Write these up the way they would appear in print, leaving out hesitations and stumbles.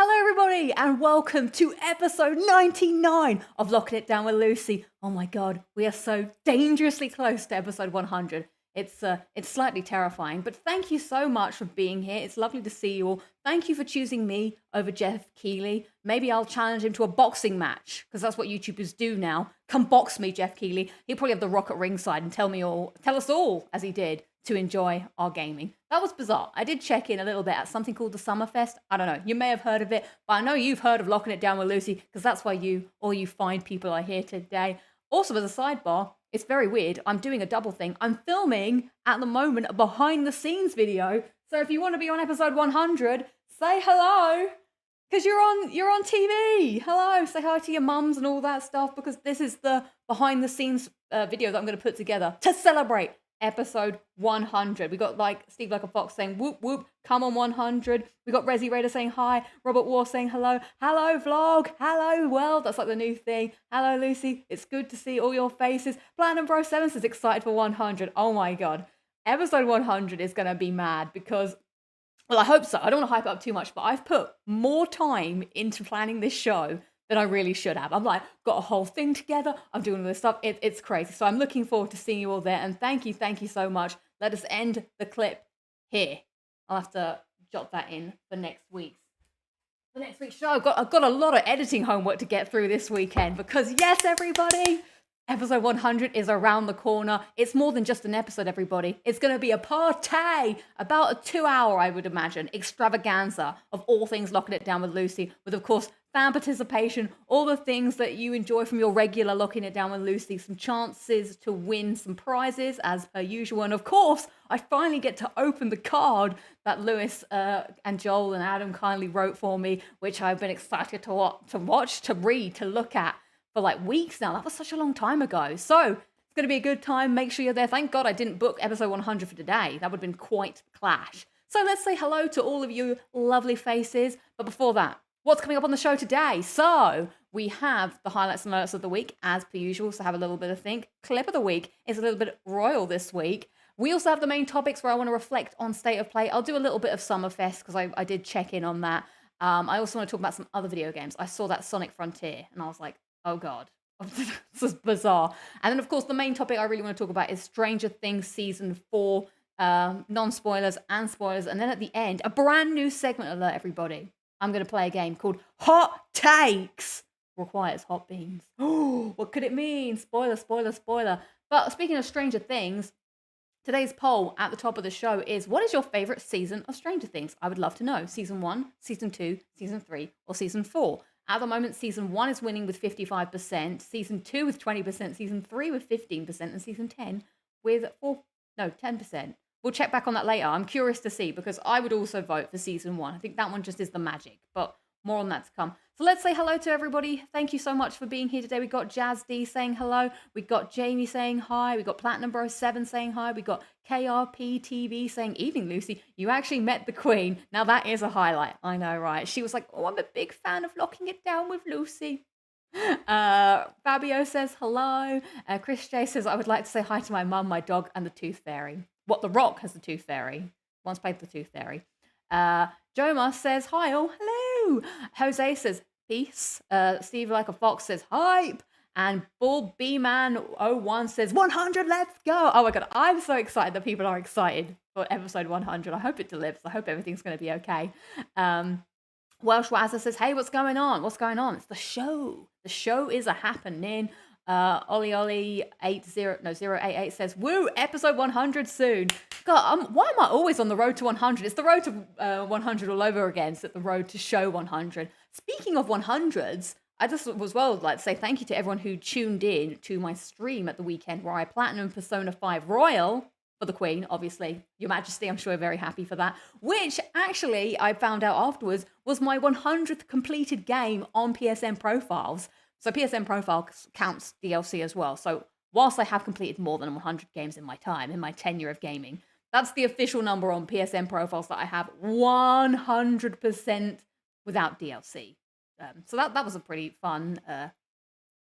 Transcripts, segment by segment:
Hello everybody and welcome to episode 99 of Locking It Down with Lucy. Oh my god, we are so dangerously close to episode 100. It's slightly terrifying, but thank you so much for being here. It's lovely to see you all. Thank you for choosing me over Jeff Keighley. Maybe I'll challenge him to a boxing match, because that's what YouTubers do now. Come box me, Jeff Keighley. He'll probably have the rock at ringside and tell us all, as he did, to enjoy our gaming. That was bizarre. I did check in a little bit at something called the Summerfest. I don't know. You may have heard of it, but I know you've heard of Locking It Down with Lucy, because that's why all you fine people are here today. Also, as a sidebar, it's very weird. I'm doing a double thing. I'm filming at the moment a behind the scenes video. So if you want to be on episode 100, say hello, because you're on TV. Hello, say hi to your mums and all that stuff, because this is the behind the scenes video that I'm going to put together to celebrate episode 100. We got like Steve like a fox saying whoop whoop, come on 100. We got Resi Raider saying hi, Robert War saying hello vlog, hello world, that's like the new thing. Hello Lucy, it's good to see all your faces. Platinum Bro 7 says excited for 100. Oh my god, episode 100 is gonna be mad because, well, I hope so. I don't want to hype it up too much, but I've put more time into planning this show than I really should have. I'm like, got a whole thing together. I'm doing all this stuff. It's crazy. So I'm looking forward to seeing you all there. And thank you so much. Let us end the clip here. I'll have to jot that in for next week's show. I've got a lot of editing homework to get through this weekend because, yes, everybody, episode 100 is around the corner. It's more than just an episode, everybody. It's going to be a party, about a 2-hour, I would imagine, extravaganza of all things Locking It Down with Lucy, with, of course, fan participation, all the things that you enjoy from your regular Locking It Down with Lucy, some chances to win some prizes as per usual. And of course, I finally get to open the card that Lewis and Joel and Adam kindly wrote for me, which I've been excited to watch, to read, to look at for like weeks now. That was such a long time ago. So it's going to be a good time. Make sure you're there. Thank God I didn't book episode 100 for today. That would have been quite the clash. So let's say hello to all of you lovely faces. But before that, what's coming up on the show today? So we have the highlights and alerts of the week, as per usual, so have a little bit of think. Clip of the week is a little bit royal this week. We also have the main topics where I want to reflect on State of Play. I'll do a little bit of Summerfest because I did check in on that. I also want to talk about some other video games. I saw that Sonic Frontier and I was like, oh God, this is bizarre. And then, of course, the main topic I really want to talk about is Stranger Things Season 4, non-spoilers and spoilers. And then at the end, a brand new segment alert, everybody. I'm going to play a game called Hot Takes. Requires hot beans. Oh, what could it mean? Spoiler, spoiler, spoiler. But speaking of Stranger Things, today's poll at the top of the show is, what is your favorite season of Stranger Things? I would love to know. Season 1, Season 2, Season 3, or Season 4? At the moment, Season 1 is winning with 55%, Season 2 with 20%, Season 3 with 15%, and Season 10 with 10%. We'll check back on that later. I'm curious to see because I would also vote for Season 1. I think that one just is the magic, but more on that to come. So let's say hello to everybody. Thank you so much for being here today. We got Jazz D saying hello. We got Jamie saying hi. We got Platinum Bro 7 saying hi. We got KRP TV saying, evening, Lucy. You actually met the Queen. Now that is a highlight. I know, right? She was like, oh, I'm a big fan of Locking It Down with Lucy. Fabio says hello. Chris J says, I would like to say hi to my mum, my dog, and the Tooth Fairy. What, The Rock has the Tooth Fairy? Once played the Tooth Fairy. Joma says hi. Oh, hello. Jose says peace. Steve like a fox says hype. And Bull B-Man 01 says 100, let's go. Oh my god, I'm so excited that people are excited for episode 100. I hope it delivers. I hope everything's going to be okay. Welsh Wazza says, hey, what's going on? What's going on? It's the show. The show is a happening. Oli 088 says, woo, episode 100 soon. God, why am I always on the road to 100? It's the road to 100 all over again. It's the road to show 100. Speaking of 100s, I just was like to say thank you to everyone who tuned in to my stream at the weekend where I Platinum Persona 5 Royal for the Queen, obviously. Your Majesty, I'm sure you're very happy for that. Which, actually, I found out afterwards, was my 100th completed game on PSN Profiles. So PSN Profile counts DLC as well. So whilst I have completed more than 100 games in my time, in my tenure of gaming, that's the official number on PSN Profiles that I have 100% without DLC. So that was a pretty fun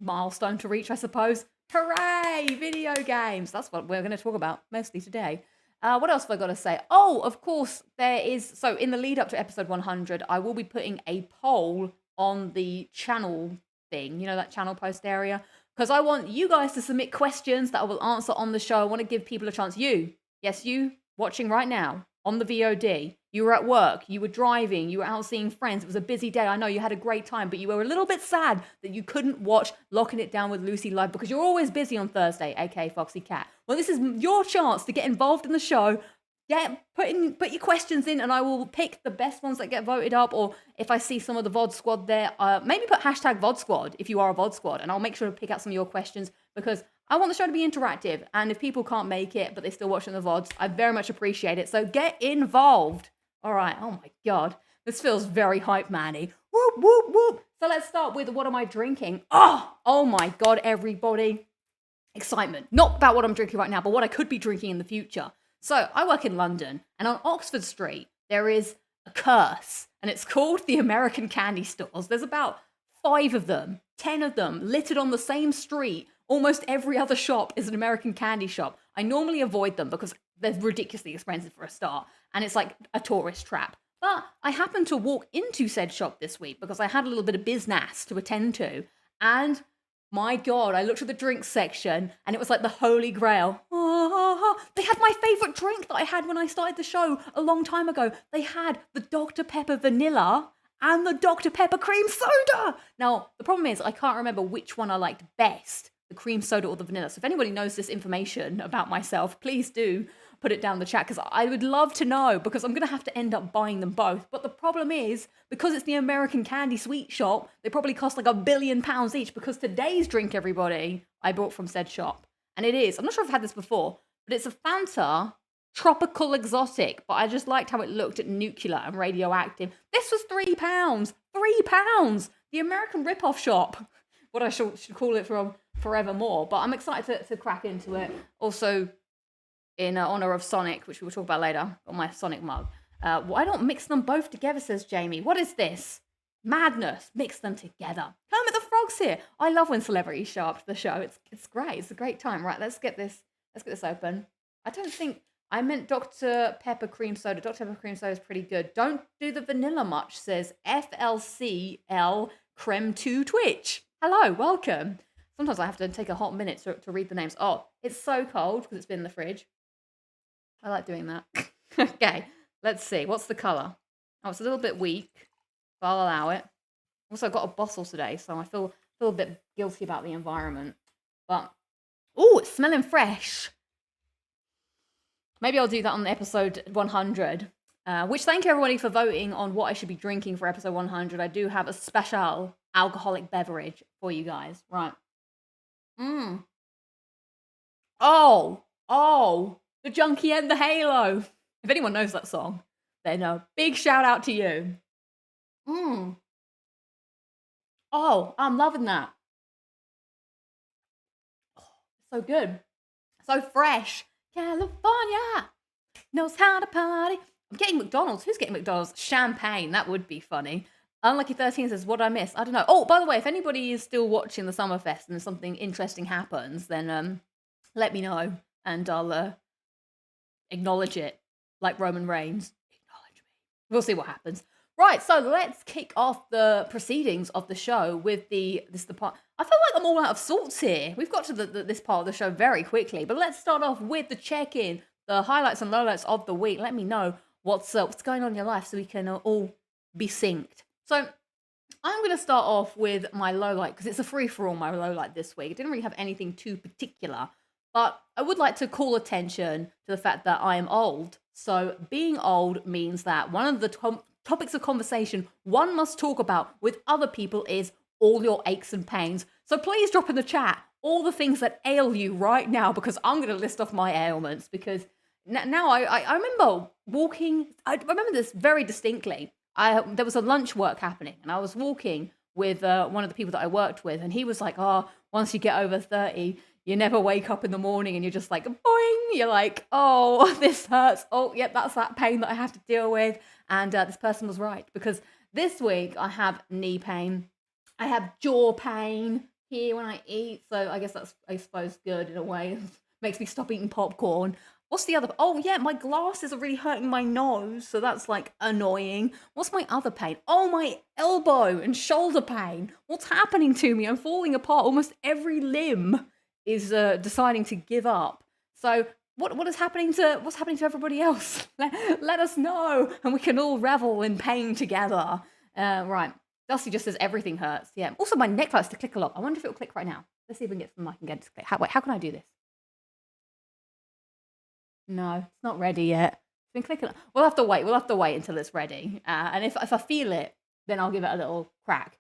milestone to reach, I suppose. Hooray! Video games! That's what we're going to talk about mostly today. What else have I got to say? Oh, of course, there is. So, in the lead up to episode 100, I will be putting a poll on the channel thing, that channel post area, because I want you guys to submit questions that I will answer on the show. I want to give people a chance. Yes, you watching right now on the VOD, you were at work, you were driving, you were out seeing friends. It was a busy day. I know you had a great time, but you were a little bit sad that you couldn't watch Locking It Down with Lucy live because you're always busy on Thursday, aka Foxy Cat. Well, this is your chance to get involved in the show. Put your questions in, and I will pick the best ones that get voted up. Or if I see some of the VOD squad there, maybe put hashtag VOD squad if you are a VOD squad, and I'll make sure to pick out some of your questions because I want the show to be interactive. And if people can't make it, but they're still watching the VODs, I very much appreciate it. So get involved. All right. Oh my God, this feels very hype manny. Whoop whoop whoop. So let's start with what am I drinking? Oh my God, everybody. Excitement. Not about what I'm drinking right now, but what I could be drinking in the future. So I work in London, and on Oxford Street, there is a curse, and it's called the American candy stores. There's about 5 of them, 10 of them, littered on the same street. Almost every other shop is an American candy shop. I normally avoid them because they're ridiculously expensive for a start, and it's like a tourist trap. But I happened to walk into said shop this week because I had a little bit of business to attend to, and my God, I looked at the drinks section and it was like the holy grail. They had my favorite drink that I had when I started the show a long time ago. They had the Dr. Pepper vanilla and the Dr. Pepper cream soda. Now, the problem is I can't remember which one I liked best, the cream soda or the vanilla. So if anybody knows this information about myself, please do put it down in the chat because I would love to know because I'm going to have to end up buying them both. But the problem is, because it's the American candy sweet shop, they probably cost like £1 billion each because today's drink, everybody, I bought from said shop. And it is, I'm not sure if I've had this before, but it's a Fanta Tropical Exotic. But I just liked how it looked at nuclear and radioactive. This was £3. £3! The American rip-off shop. What I should call it from forevermore. But I'm excited to crack into it. Also, in honor of Sonic, which we will talk about later, on my Sonic mug. Why not mix them both together, says Jamie. What is this? Madness. Mix them together. Kermit the Frog's here. I love when celebrities show up to the show. It's great. It's a great time. Right, let's get this open. I don't think I meant Dr. Pepper cream soda. Dr. Pepper cream soda is pretty good. Don't do the vanilla much, says FLCL Creme 2 Twitch. Hello, welcome. Sometimes I have to take a hot minute to read the names. Oh, it's so cold because it's been in the fridge. I like doing that. Okay, let's see. What's the colour? Oh, it's a little bit weak, but I'll allow it. Also, I got a bottle today, so I feel a bit guilty about the environment. But, oh, it's smelling fresh. Maybe I'll do that on episode 100. Which, thank you everybody for voting on what I should be drinking for episode 100. I do have a special alcoholic beverage for you guys. Right. Oh. The Junkie and the Halo. If anyone knows that song, then a big shout out to you. Oh, I'm loving that. Oh, so good. So fresh. California knows how to party. I'm getting McDonald's. Who's getting McDonald's? Champagne. That would be funny. Unlucky 13 says, what did I miss? I don't know. Oh, by the way, if anybody is still watching the Summerfest and something interesting happens, then let me know and I'll acknowledge it like Roman Reigns. Acknowledge me. We'll see what happens. Right, so let's kick off the proceedings of the show with the part. I feel like I'm all out of sorts here. We've got to this part of the show very quickly, but let's start off with the check-in, the highlights and lowlights of the week. Let me know what's going on in your life so we can all be synced. So I'm going to start off with my lowlight because it's a free-for-all, my lowlight this week. I didn't really have anything too particular. But I would like to call attention to the fact that I am old. So being old means that one of the topics of conversation one must talk about with other people is all your aches and pains. So please drop in the chat all the things that ail you right now because I'm going to list off my ailments because now I remember walking. I remember this very distinctly. There was a lunch work happening and I was walking with one of the people that I worked with and he was like, oh, once you get over 30, you never wake up in the morning and you're just like, boing. You're like, oh, this hurts. Oh, yep, that's that pain that I have to deal with. And this person was right because this week I have knee pain. I have jaw pain here when I eat. So I guess that's, I suppose, good in a way. makes me stop eating popcorn. What's the other? Oh yeah, my glasses are really hurting my nose, so that's like annoying. What's my other pain? Oh, my elbow and shoulder pain. What's happening to me? I'm falling apart. Almost every limb is deciding to give up. So what is happening to what's happening to everybody else? Let us know, and we can all revel in pain together. Right. Dusty just says everything hurts. Yeah. Also, my neck likes to click a lot. I wonder if it'll click right now. Let's see if we can get some. I can get it to click. Wait, how can I do this? No, it's not ready yet. It's been clicking. We'll have to wait. We'll have to wait until it's ready. And if I feel it, then I'll give it a little crack.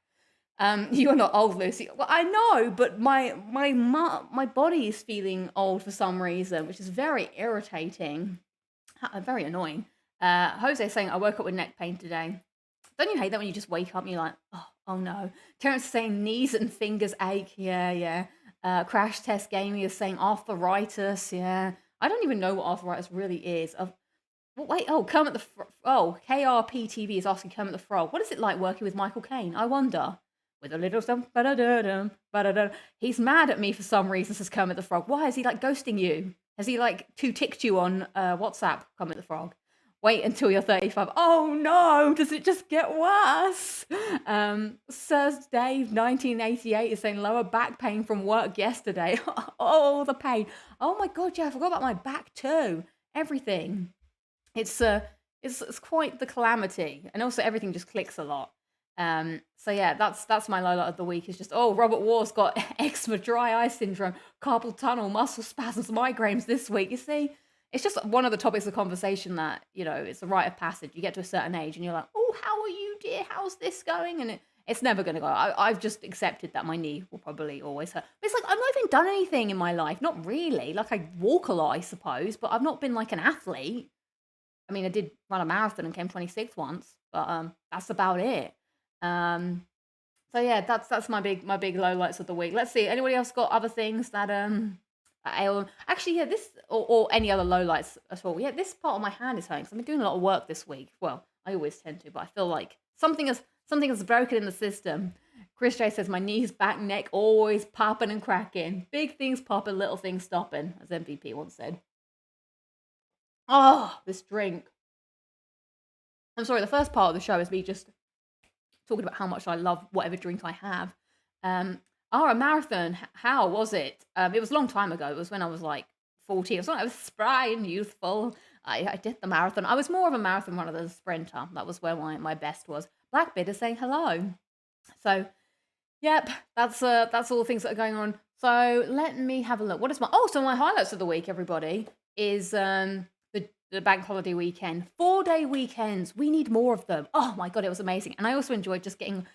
You're not old, Lucy. Well, I know, but my body is feeling old for some reason, which is very irritating, very annoying. Jose saying I woke up with neck pain today. Don't you hate that when you just wake up and you're like, oh no. Terrence is saying knees and fingers ache. Yeah. Crash Test Gaming is saying arthritis. Yeah. I don't even know what arthritis really is. Wait, Kermit the KRPTV is asking Kermit the Frog, what is it like working with Michael Caine? I wonder. With a little some he's mad at me for some reason, says Kermit the Frog. Why is he like ghosting you? Has he like ticked you on WhatsApp, Kermit the Frog? Wait until you're 35. Oh no, does it just get worse? Sir Dave 1988 is saying lower back pain from work yesterday. Oh, the pain. Oh my god, yeah, I forgot about my back too. Everything. It's quite the calamity. And also everything just clicks a lot. So yeah, that's my low light of the week. Is just Robert Waugh's got eczema, dry eye syndrome, carpal tunnel, muscle spasms, migraines this week. You see, it's just one of the topics of conversation that it's a rite of passage. You get to a certain age and you're like, oh, how are you, dear? How's this going? And it's never going to go. I've just accepted that my knee will probably always hurt. But it's like I've not even done anything in my life. Not really. Like I walk a lot, I suppose, but I've not been like an athlete. I mean, I did run a marathon and came 26th once, but that's about it. So yeah, that's my big lowlights of the week. Let's see. Anybody else got other things that ail? Actually, yeah, this or any other lowlights at all. Yeah, this part of my hand is hurting. So I've been doing a lot of work this week. Well, I always tend to, but I feel like something is broken in the system. Chris J says my knees, back, neck, always popping and cracking. Big things popping, little things stopping, as MVP once said. Oh, this drink. I'm sorry, the first part of the show is me just talking about how much I love whatever drink I have. A marathon, how was it? It was a long time ago. It was when I was like 14. It was when I was spry and youthful. I did the marathon. I was more of a marathon runner than a sprinter. That was where my best was. Blackbeard is saying hello. So, yep, that's all the things that are going on. So let me have a look. What is so my highlights of the week, everybody, is the bank holiday weekend. 4-day weekends. We need more of them. Oh my god, it was amazing. And I also enjoyed just getting,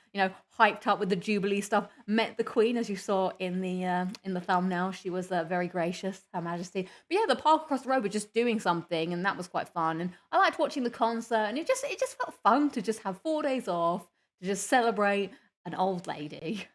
hyped up with the Jubilee stuff. Met the Queen, as you saw in the thumbnail. She was very gracious, Her Majesty. But yeah, the park across the road were just doing something, and that was quite fun. And I liked watching the concert, and it just felt fun to just have 4 days off, to just celebrate an old lady.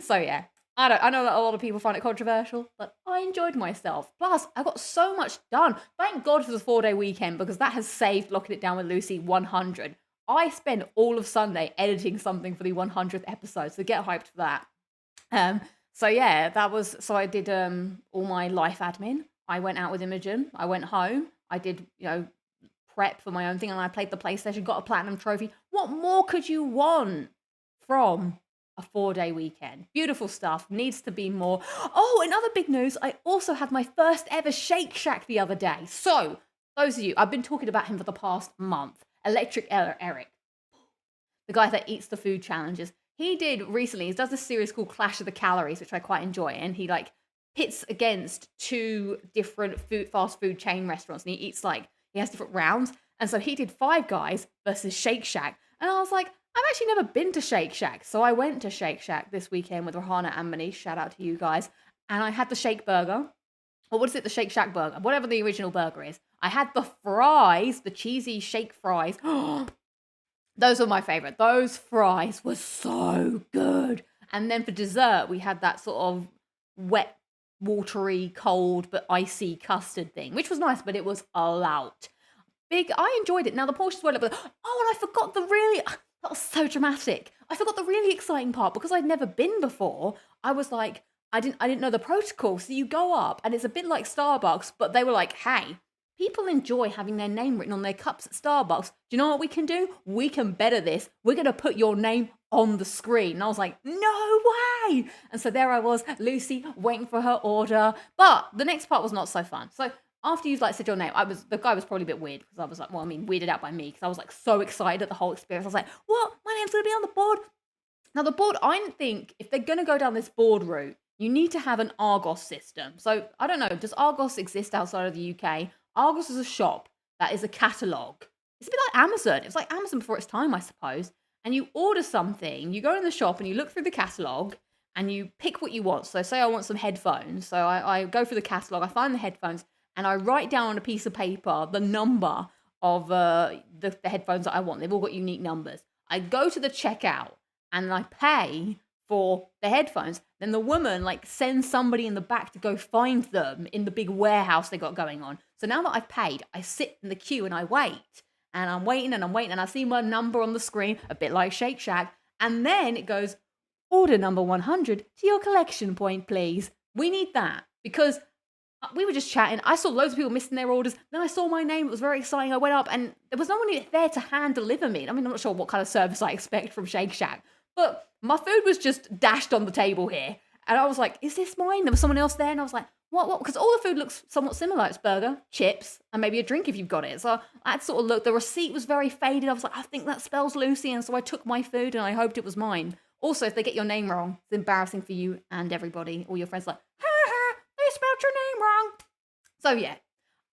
So yeah. I know that a lot of people find it controversial, but I enjoyed myself. Plus, I got so much done. Thank God for the 4-day weekend, because that has saved Locking It Down with Lucy 100. I spent all of Sunday editing something for the 100th episode, so get hyped for that. So yeah, so I did all my life admin. I went out with Imogen. I went home. I did, prep for my own thing, and I played the PlayStation, got a platinum trophy. What more could you want from a 4-day weekend? Beautiful stuff. Needs to be more. Oh, in other big news, I also had my first ever Shake Shack the other day. So, those of you, I've been talking about him for the past month. Electric Eric, the guy that eats the food challenges. He does this series called Clash of the Calories, which I quite enjoy. And he pits against 2 different fast food chain restaurants. And he has different rounds. And so he did 5 Guys versus Shake Shack. And I was like, I've actually never been to Shake Shack. So I went to Shake Shack this weekend with Rahana and Manish. Shout out to you guys. And I had the Shake Burger. Or what is it? The Shake Shack Burger. Whatever the original burger is. I had the fries, the cheesy shake fries. Those were my favorite. Those fries were so good. And then for dessert, we had that sort of wet, watery, cold, but icy custard thing, which was nice, but it was a lot. I enjoyed it. Now the portions were a little bit, and I forgot that was so dramatic. I forgot the really exciting part, because I'd never been before. I was like, I didn't know the protocol. So you go up and it's a bit like Starbucks, but they were like, hey, people enjoy having their name written on their cups at Starbucks. Do you know what we can do? We can better this. We're going to put your name on the screen. And I was like, no way. And so there I was, Lucy, waiting for her order. But the next part was not so fun. So after you've like said your name, the guy was probably a bit weird because I was like, well, I mean, weirded out by me because I was like so excited at the whole experience. I was like, what? My name's going to be on the board. Now the board, I think if they're going to go down this board route, you need to have an Argos system. So I don't know, does Argos exist outside of the UK? Argos is a shop that is a catalogue. It's a bit like Amazon. It's like Amazon before its time, I suppose. And you order something, you go in the shop and you look through the catalogue and you pick what you want. So say I want some headphones. So I go through the catalogue, I find the headphones and I write down on a piece of paper the number of the headphones that I want. They've all got unique numbers. I go to the checkout and I pay for the headphones. Then the woman like sends somebody in the back to go find them in the big warehouse they got going on. So now that I've paid, I sit in the queue and I wait. And I'm waiting and I'm waiting and I see my number on the screen, a bit like Shake Shack. And then it goes, order number 100 to your collection point, please. We need that because we were just chatting. I saw loads of people missing their orders. Then I saw my name. It was very exciting. I went up and there was no one there to hand deliver me. I mean, I'm not sure what kind of service I expect from Shake Shack, but my food was just dashed on the table here. And I was like, is this mine? There was someone else there. And I was like, what? Because all the food looks somewhat similar. It's burger, chips, and maybe a drink if you've got it. So I had sort of looked. The receipt was very faded. I was like, I think that spells Lucy. And so I took my food and I hoped it was mine. Also, if they get your name wrong, it's embarrassing for you and everybody. All your friends like, ha ha, they spelled your name wrong. So yeah,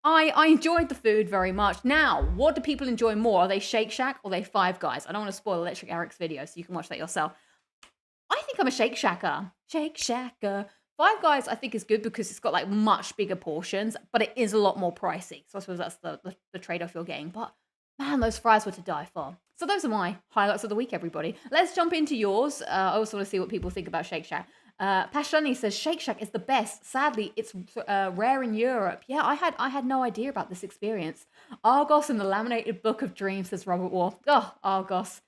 I enjoyed the food very much. Now, what do people enjoy more? Are they Shake Shack or are they Five Guys? I don't want to spoil Electric Eric's video, so you can watch that yourself. I think I'm a Shake Shacker. Shake Shacker. Five Guys, I think, is good because it's got like much bigger portions, but it is a lot more pricey. So I suppose that's the trade-off you're getting. But man, those fries were to die for. So those are my highlights of the week, everybody. Let's jump into yours. I also want to see what people think about Shake Shack. Pashani says Shake Shack is the best. Sadly, it's rare in Europe. Yeah, I had no idea about this experience. Argos and the Laminated Book of Dreams, says Robert Wolf. Oh, Argos.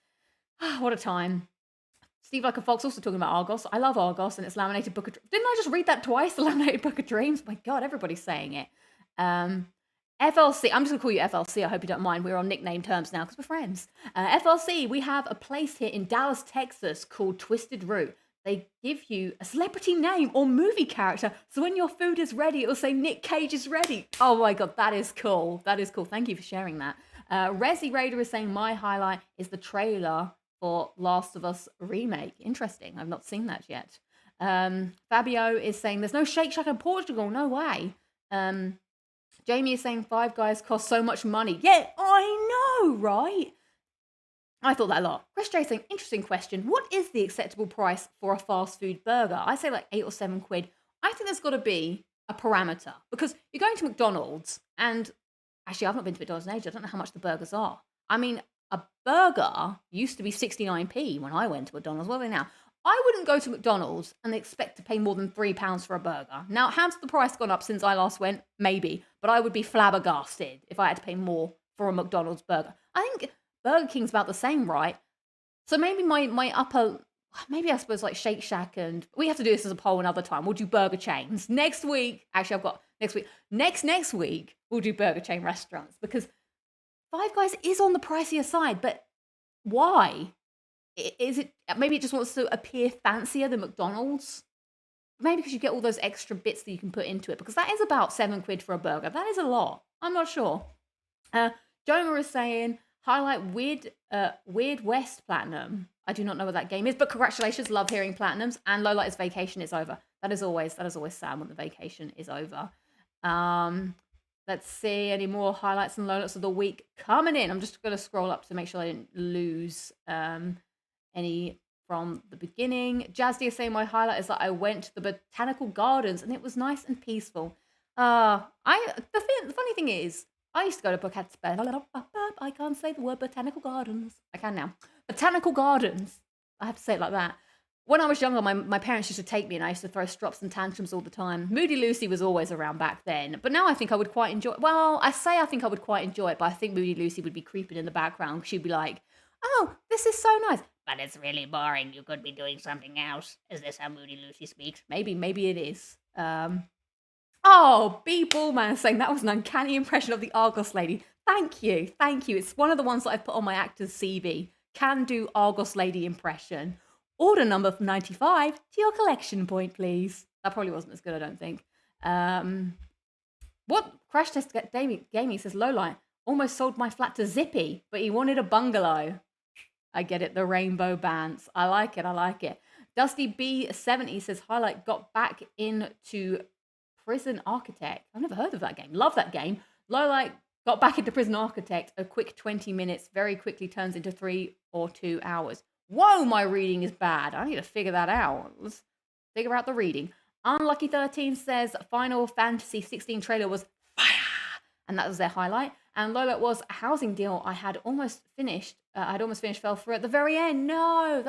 What a time. Steve Like a Fox also talking about Argos. I love Argos and its Laminated Book of Dreams. Didn't I just read that twice? The Laminated Book of Dreams? My God, everybody's saying it. FLC, I'm just going to call you FLC. I hope you don't mind. We're on nickname terms now because we're friends. FLC, we have a place here in Dallas, Texas called Twisted Root. They give you a celebrity name or movie character. So when your food is ready, it'll say Nick Cage is ready. Oh my God, that is cool. That is cool. Thank you for sharing that. Resi Raider is saying my highlight is the trailer for Last of Us remake. Interesting. I've not seen that yet. Fabio is saying there's no Shake Shack in Portugal. No way. Jamie is saying Five Guys cost so much money. Yeah, I know, right? I thought that a lot. Chris J saying, interesting question. What is the acceptable price for a fast food burger? I say like £8 or £7. I think there's got to be a parameter because you're going to McDonald's and actually I've not been to McDonald's in ages. I don't know how much the burgers are. I mean, a burger used to be 69p when I went to McDonald's. What are they now? I wouldn't go to McDonald's and expect to pay more than £3 for a burger. Now, has the price gone up since I last went? Maybe. But I would be flabbergasted if I had to pay more for a McDonald's burger. I think Burger King's about the same, right? So maybe my upper, maybe I suppose like Shake Shack and, we have to do this as a poll another time. We'll do burger chains. Next week, actually I've got next week. Next week, we'll do burger chain restaurants because Five Guys is on the pricier side, but why? Is it, maybe it just wants to appear fancier than McDonald's? Maybe because you get all those extra bits that you can put into it, because that is about £7 for a burger. That is a lot. I'm not sure. Joma is saying, highlight Weird West Platinum. I do not know what that game is, but congratulations. Love hearing platinums. And Lowlights vacation is over. That is always sad when the vacation is over. Let's see any more highlights and lowlights of the week coming in. I'm just going to scroll up to make sure I didn't lose any from the beginning. Jazzy is saying my highlight is that I went to the botanical gardens and it was nice and peaceful. The funny thing is, I used to go to I can't say the word botanical gardens. I can now. Botanical gardens. I have to say it like that. When I was younger, my parents used to take me and I used to throw strops and tantrums all the time. Moody Lucy was always around back then. But now I think I would quite enjoy it. Well, I say I think I would quite enjoy it, but I think Moody Lucy would be creeping in the background. She'd be like, oh, this is so nice. But it's really boring. You could be doing something else. Is this how Moody Lucy speaks? Maybe it is. Oh, B Ballman saying that was an uncanny impression of the Argos lady. Thank you, thank you. It's one of the ones that I put on my actor's CV. Can do Argos lady impression. Order number 95 to your collection point, please. That probably wasn't as good, I don't think. What Crash Test Gaming says Lowlight almost sold my flat to Zippy, but he wanted a bungalow. I get it, the rainbow bands. I like it. Dusty B70 says Highlight got back into Prison Architect. I've never heard of that game. Love that game. Lowlight got back into Prison Architect. A quick 20 minutes very quickly turns into 3 or 2 hours. Whoa, my reading is bad. I need to figure that out. Let's figure out the reading. Unlucky 13 says Final Fantasy 16 trailer was fire. And that was their highlight. And Lola was a housing deal I had almost finished. Fell through at the very end. No,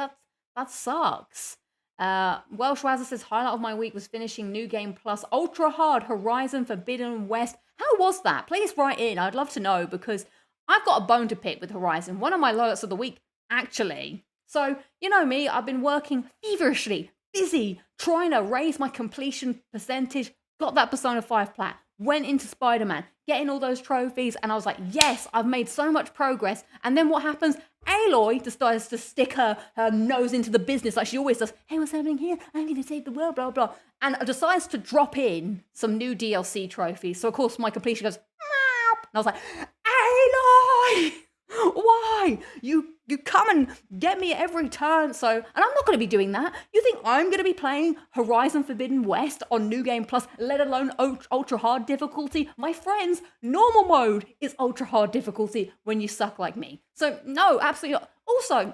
that sucks. Welsh Wazza says highlight of my week was finishing New Game Plus Ultra Hard Horizon Forbidden West. How was that? Please write in. I'd love to know because I've got a bone to pick with Horizon. One of my lowlights of the week, actually. So, you know me, I've been working feverishly, busy, trying to raise my completion percentage. Got that Persona 5 plat. Went into Spider-Man, getting all those trophies, and I was like, yes, I've made so much progress. And then what happens? Aloy decides to stick her nose into the business like she always does. Hey, what's happening here? I'm going to save the world, blah, blah. And decides to drop in some new DLC trophies. So, of course, my completion goes, meow. And I was like, Aloy! Why? You come and get me at every turn. So, and I'm not going to be doing that. You think I'm going to be playing Horizon Forbidden West on New Game Plus, let alone ultra hard difficulty? My friends, normal mode is ultra hard difficulty when you suck like me. So no, absolutely not. Also,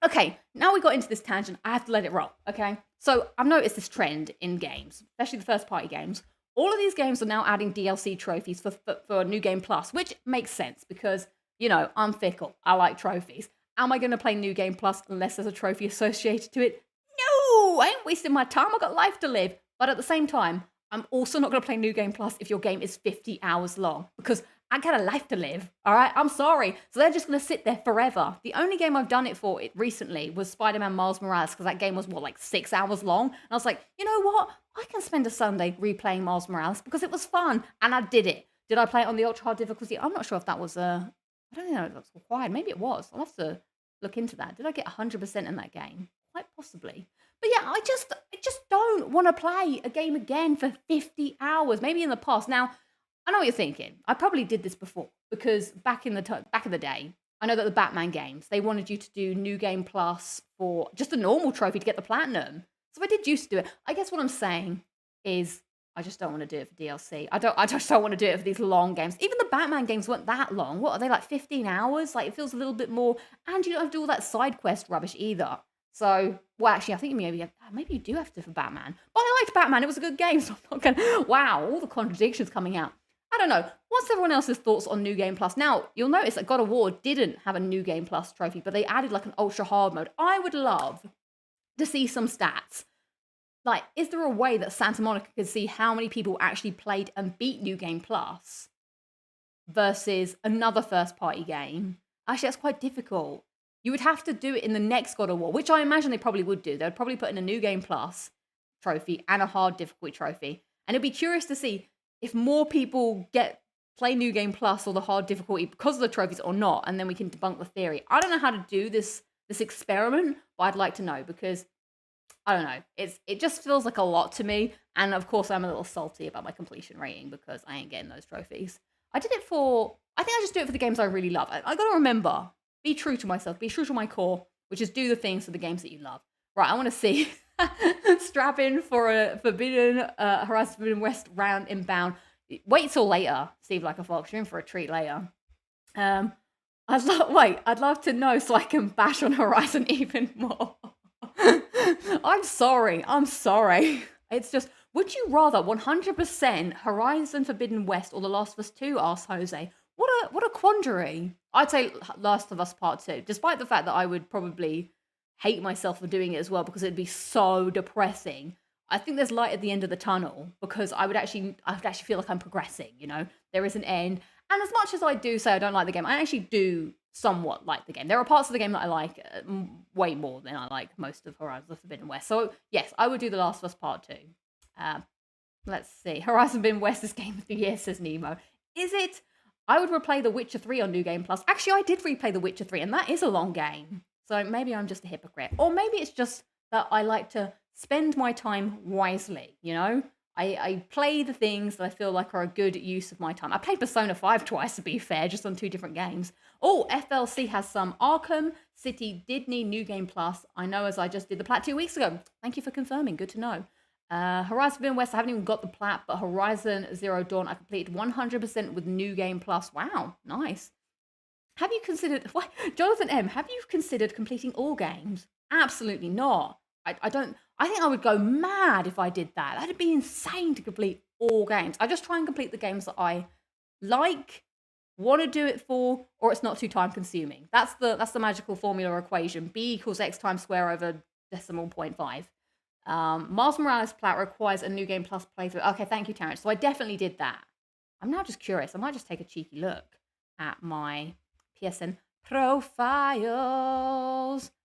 okay, now we got into this tangent. I have to let it roll. Okay, so I've noticed this trend in games, especially the first party games. All of these games are now adding DLC trophies for New Game Plus, which makes sense because, you know, I'm fickle. I like trophies. Am I going to play New Game Plus unless there's a trophy associated to it? No, I ain't wasting my time. I've got life to live. But at the same time, I'm also not going to play New Game Plus if your game is 50 hours long because I got a life to live. All right, I'm sorry. So they're just going to sit there forever. The only game I've done it for recently was Spider-Man Miles Morales because that game was, 6 hours long? And I was like, you know what? I can spend a Sunday replaying Miles Morales because it was fun. And I did it. Did I play it on the ultra hard difficulty? I'm not sure if that was I don't know if that's required. Maybe it was. I'll have to look into that. Did I get 100% in that game? Quite possibly. But yeah, I just don't want to play a game again for 50 hours. Maybe in the past. Now, I know what you're thinking. I probably did this before because back in the day, I know that the Batman games, they wanted you to do New Game Plus for just a normal trophy to get the platinum. So I did used to do it. I guess what I'm saying is I just don't want to do it for DLC. I just don't want to do it for these long games. Even the Batman games weren't that long. What are they, like 15 hours? Like it feels a little bit more. And you don't have to do all that side quest rubbish either. So, well, actually, I think maybe you do have to for Batman. But I liked Batman. It was a good game. So I'm not going. Wow, all the contradictions coming out. I don't know. What's everyone else's thoughts on New Game Plus? Now, you'll notice that God of War didn't have a New Game Plus trophy, but they added like an ultra hard mode. I would love to see some stats. Like, is there a way that Santa Monica could see how many people actually played and beat New Game Plus versus another first-party game? Actually, that's quite difficult. You would have to do it in the next God of War, which I imagine they probably would do. They would probably put in a New Game Plus trophy and a hard difficulty trophy. And it'd be curious to see if more people play New Game Plus or the hard difficulty because of the trophies or not, and then we can debunk the theory. I don't know how to do this experiment, but I'd like to know because I don't know. It just feels like a lot to me. And of course, I'm a little salty about my completion rating because I ain't getting those trophies. I think I just do it for the games I really love. I got to remember, be true to myself, be true to my core, which is do the things for the games that you love. Right, I want to see strap in for a Horizon Forbidden West round inbound. Wait till later, Steve like a fox. You're in for a treat later. I'd love to know so I can bash on Horizon even more. I'm sorry. It's just, would you rather 100% Horizon Forbidden West or The Last of Us 2, asks Jose? What a quandary. I'd say Last of Us Part 2, despite the fact that I would probably hate myself for doing it as well because it'd be so depressing. I think there's light at the end of the tunnel because I would actually feel like I'm progressing, you know? There is an end. And as much as I do say I don't like the game, I actually do somewhat like the game. There are parts of the game that I like way more than I like most of Horizon of Forbidden West. So yes, I would do The Last of Us Part 2. Let's see. Horizon Forbidden West is Game of the Year, says Nemo. Is it? I would replay The Witcher 3 on New Game Plus. Actually, I did replay The Witcher 3, and that is a long game. So maybe I'm just a hypocrite. Or maybe it's just that I like to spend my time wisely, you know? I play the things that I feel like are a good use of my time. I played Persona 5 twice, to be fair, just on 2 different games. Oh, FLC has some. Arkham City did need New Game Plus. I know, as I just did the plat 2 weeks ago. Thank you for confirming. Good to know. Horizon Forbidden West, I haven't even got the plat, but Horizon Zero Dawn, I completed 100% with New Game Plus. Wow, nice. Have you considered, what? Jonathan M, have you considered completing all games? Absolutely not. I don't, I think I would go mad if I did that. That'd be insane to complete all games. I just try and complete the games that I like, want to do it for, or it's not too time consuming. That's the magical formula equation. B equals X times square over decimal 0.5. Miles Morales plat requires a New Game Plus playthrough. Okay, thank you, Terrence. So I definitely did that. I'm now just curious. I might just take a cheeky look at my PSN profiles.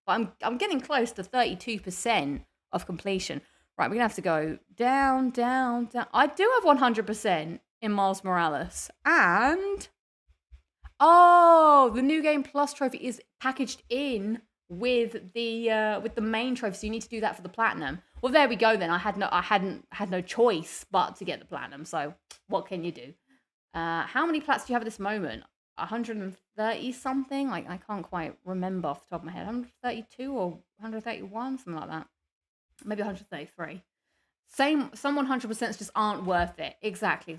But I'm getting close to 32% of completion. Right, we're gonna have to go down, down, down. I do have 100% in Miles Morales, and oh, the New Game Plus trophy is packaged in with the main trophy, so you need to do that for the platinum. Well, there we go then. I hadn't had no choice but to get the platinum. So what can you do? How many plats do you have at this moment? 130 something? Like, I can't quite remember off the top of my head. 132 or 131, something like that. Maybe 133. Some 100% just aren't worth it. Exactly.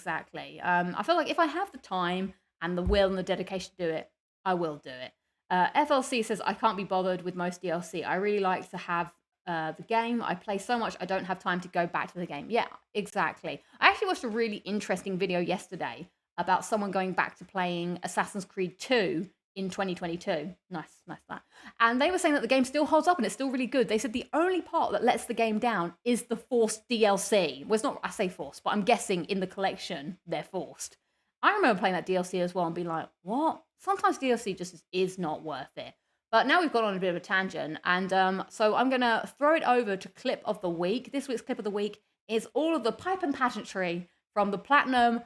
I feel like if I have the time and the will and the dedication to do it, I will do it. FLC says, I can't be bothered with most DLC. I really like to have the game. I play so much, I don't have time to go back to the game. Yeah, exactly. I actually watched a really interesting video yesterday about someone going back to playing Assassin's Creed 2 in 2022. Nice that. And they were saying that the game still holds up and it's still really good. They said the only part that lets the game down is the forced DLC. Well, it's not, I say forced, but I'm guessing in the collection they're forced. I remember playing that DLC as well and being like, what? Sometimes DLC just is not worth it. But now we've gone on a bit of a tangent, and so I'm going to throw it over to clip of the week. This week's clip of the week is all of the pipe and pageantry from the Platinum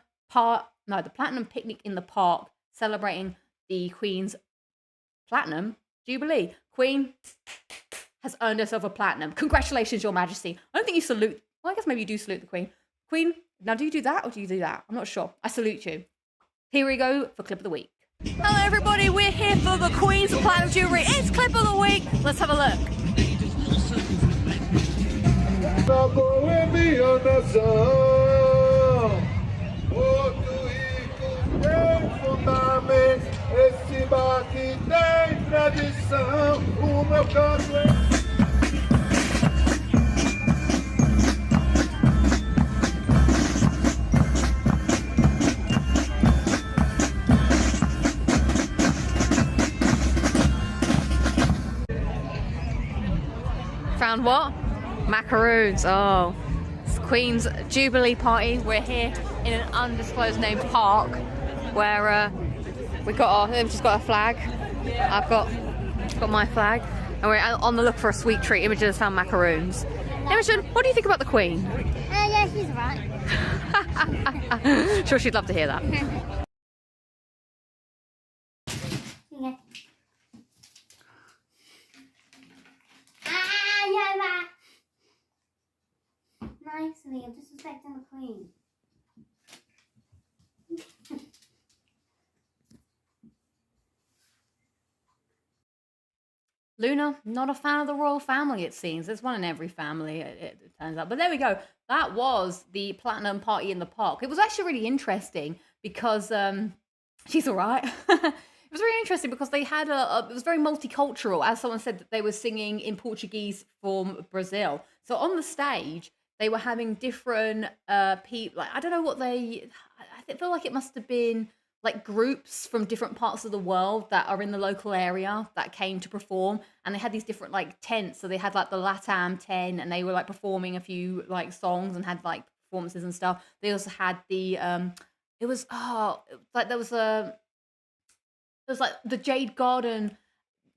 Picnic in the Park, celebrating the Queen's Platinum Jubilee. Queen has earned herself a Platinum. Congratulations, Your Majesty. I don't think you salute, well, I guess maybe you do salute the Queen. Queen, now do you do that or do you do that? I'm not sure. I salute you. Here we go for clip of the week. Hello everybody, we're here for the Queen's Platinum Jubilee. It's clip of the week. Let's have a look. Found what? Macaroons. Oh, it's Queen's Jubilee party. We're here in an undisclosed named park where we've just got a flag. I've got my flag, and we're on the look for a sweet treat. Imogen has found macaroons. Imogen, what do you think about the Queen? Yeah, she's right. Sure, she'd love to hear that. Yeah. Nicely, I'm just respecting the Queen. Luna, not a fan of the royal family, it seems. There's one in every family, it turns out. But there we go. That was the Platinum Party in the Park. It was actually really interesting because she's all right. It was really interesting because they had it was very multicultural. As someone said, that they were singing in Portuguese from Brazil. So on the stage, they were having different people. Like, I don't know what I feel like it must have been like groups from different parts of the world that are in the local area that came to perform, and they had these different like tents. So they had like the LATAM tent, and they were like performing a few like songs and had like performances and stuff. They also had the it was like there was a There's like the Jade Garden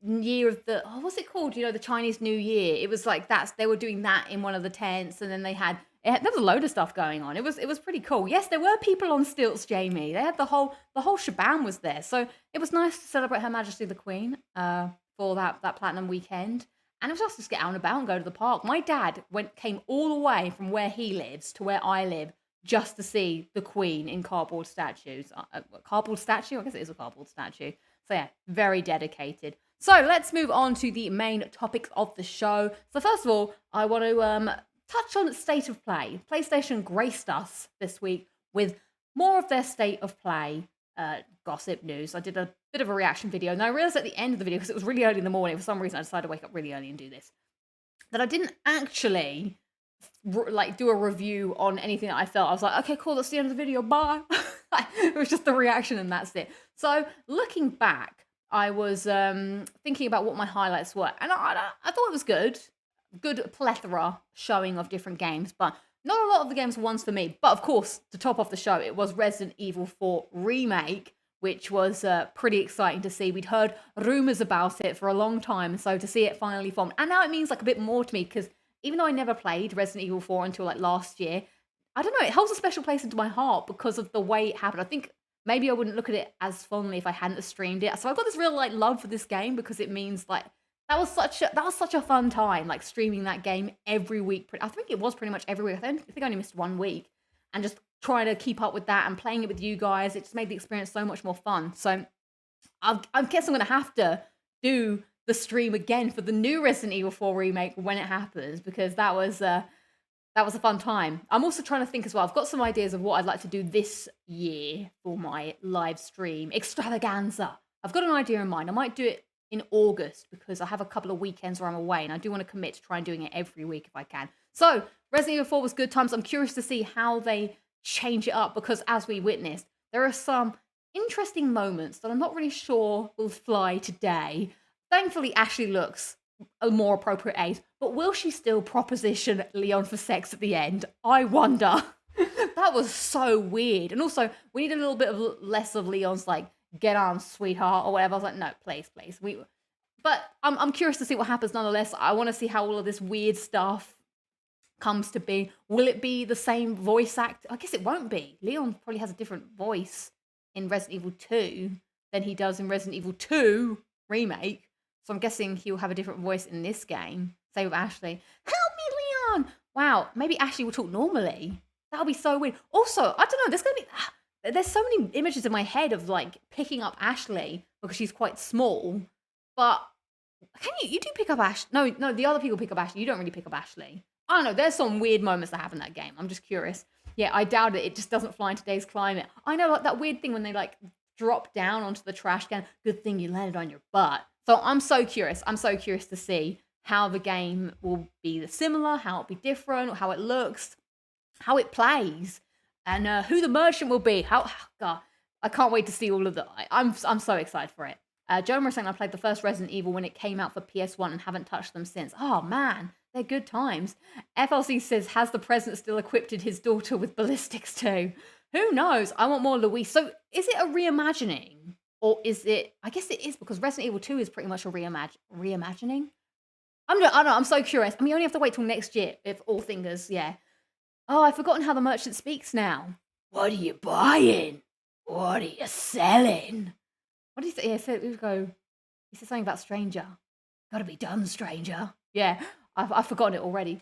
year of the what's it called? You know, the Chinese New Year. It was like they were doing that in one of the tents, and then there was a load of stuff going on. It was pretty cool. Yes, there were people on stilts, Jamie. They had the whole shebang was there. So it was nice to celebrate Her Majesty the Queen for that platinum weekend. And it was just to get out and about and go to the park. My dad came all the way from where he lives to where I live just to see the Queen in cardboard statues. Cardboard statue? I guess it is a cardboard statue. So yeah, very dedicated. So let's move on to the main topics of the show. So first of all, I want to touch on state of play. PlayStation graced us this week with more of their state of play gossip news. I did a bit of a reaction video, and I realized at the end of the video, because it was really early in the morning, for some reason I decided to wake up really early and do this, that I didn't actually do a review on anything that I felt. I was like, okay, cool, that's the end of the video, bye. It was just the reaction and that's it. So looking back, I was thinking about what my highlights were, and I thought it was good plethora showing of different games, but not a lot of the games were ones for me. But of course, to top off the show, it was Resident Evil 4 Remake, which was pretty exciting to see. We'd heard rumors about it for a long time, so to see it finally formed, and now it means like a bit more to me, because even though I never played Resident Evil 4 until like last year, I don't know, it holds a special place into my heart because of the way it happened. I think maybe I wouldn't look at it as fondly if I hadn't streamed it. So I've got this real like love for this game because it means like that was such a fun time, like streaming that game every week. I think it was pretty much every week. I think I only missed 1 week, and just trying to keep up with that and playing it with you guys, it just made the experience so much more fun. So I guess I'm gonna have to do the stream again for the new Resident Evil 4 remake when it happens, because that was a fun time. I'm also trying to think as well. I've got some ideas of what I'd like to do this year for my live stream extravaganza. I've got an idea in mind. I might do it in August because I have a couple of weekends where I'm away, and I do want to commit to try and doing it every week if I can. So Resident Evil 4 was good times. I'm curious to see how they change it up, because as we witnessed, there are some interesting moments that I'm not really sure will fly today. Thankfully, Ashley looks a more appropriate age, but will she still proposition Leon for sex at the end? I wonder. That was so weird. And also, we need a little bit of less of Leon's like, get on, sweetheart, or whatever. I was like, no, please. But I'm curious to see what happens nonetheless. I want to see how all of this weird stuff comes to be. Will it be the same voice act? I guess it won't be. Leon probably has a different voice in Resident Evil 2 than he does in Resident Evil 2 Remake. So I'm guessing he'll have a different voice in this game. Same with Ashley. Help me, Leon! Wow, maybe Ashley will talk normally. That'll be so weird. Also, I don't know, there's so many images in my head of like picking up Ashley because she's quite small. But can you do pick up Ashley? No, the other people pick up Ashley. You don't really pick up Ashley. I don't know, there's some weird moments that happen in that game. I'm just curious. Yeah, I doubt it. It just doesn't fly in today's climate. I know, like that weird thing when they like drop down onto the trash can. Good thing you landed on your butt. So I'm so curious. I'm so curious to see how the game will be similar, how it'll be different, how it looks, how it plays, and who the merchant will be. God, I can't wait to see all of that. I'm so excited for it. Joan was saying I played the first Resident Evil when it came out for PS1 and haven't touched them since. Oh man, they're good times. FLC says, has the president still equipped his daughter with ballistics too? Who knows? I want more Louise. So is it a reimagining? Or is it, I guess it is, because Resident Evil 2 is pretty much a reimagining. I don't know, I'm so curious. I mean, you only have to wait till next year, if all things, yeah. Oh, I've forgotten how the merchant speaks now. What are you buying? What are you selling? What did he say? He said something about stranger. Gotta be done, stranger. Yeah, I've forgotten it already.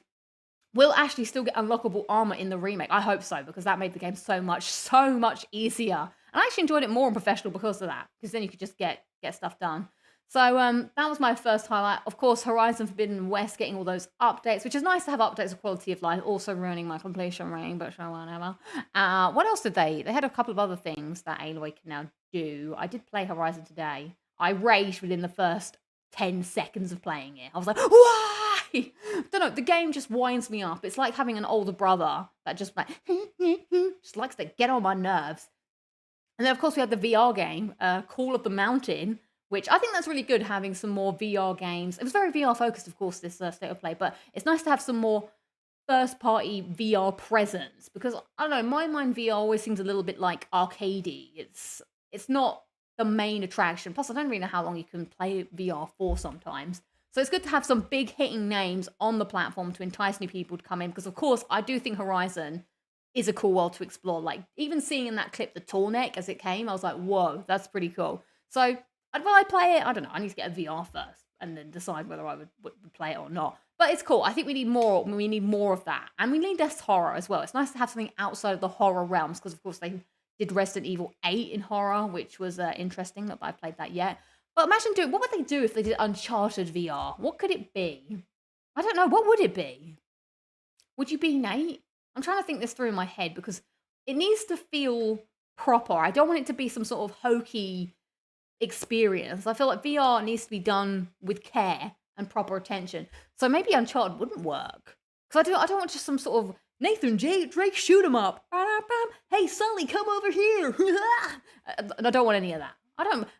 Will Ashley still get unlockable armor in the remake? I hope so, because that made the game so much easier. And I actually enjoyed it more on professional because of that, because then you could just get stuff done. So that was my first highlight. Of course, Horizon Forbidden West getting all those updates, which is nice to have updates of quality of life, also ruining my completion rating, but sure, whatever. What else did they? They had a couple of other things that Aloy can now do. I did play Horizon today. I raged within the first 10 seconds of playing it. I was like, why? Don't know, the game just winds me up. It's like having an older brother that just like, just likes to get on my nerves. And then, of course, we had the VR game, Call of the Mountain, which I think that's really good, having some more VR games. It was very VR focused, of course, this state of play, but it's nice to have some more first-party VR presence, because, I don't know, in my mind, VR always seems a little bit like arcadey. It's not the main attraction. Plus, I don't really know how long you can play VR for sometimes. So it's good to have some big hitting names on the platform to entice new people to come in. Because, of course, I do think Horizon is a cool world to explore. Like, even seeing in that clip the tall neck as it came, I was like, whoa, that's pretty cool. So, will I play it? I don't know. I need to get a VR first and then decide whether I would play it or not. But it's cool. I think we need more. We need more of that. And we need less horror as well. It's nice to have something outside of the horror realms because, of course, they did Resident Evil 8 in horror, which was interesting. Not that I played that yet. But imagine what would they do if they did Uncharted VR? What could it be? I don't know. What would it be? Would you be Nate? I'm trying to think this through in my head because it needs to feel proper. I don't want it to be some sort of hokey experience. I feel like VR needs to be done with care and proper attention. So maybe Uncharted wouldn't work. Because I don't want just some sort of Nathan Drake shoot 'em up. Hey Sully, come over here. I don't want any of that.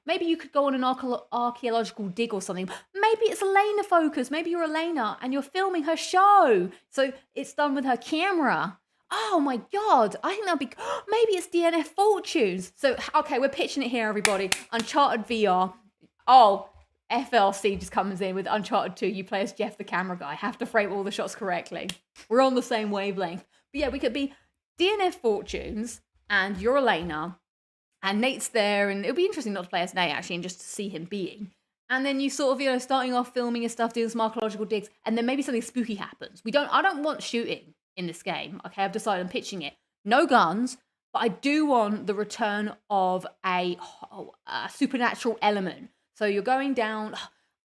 Maybe you could go on an archaeological dig or something. Maybe it's Elena focus. Maybe you're Elena and you're filming her show. So it's done with her camera. Oh my God. I think that'd be, maybe it's DNF Fortunes. So, okay, we're pitching it here, everybody. Uncharted VR. Oh, FLC just comes in with Uncharted 2. You play as Jeff, the camera guy. Have to frame all the shots correctly. We're on the same wavelength. But yeah, we could be DNF Fortunes and you're Elena. And Nate's there, and it'll be interesting not to play as Nate, actually, and just to see him being. And then you sort of, starting off filming and stuff, doing some archaeological digs, and then maybe something spooky happens. I don't want shooting in this game, okay? I've decided I'm pitching it. No guns, but I do want the return of a supernatural element. So you're going down.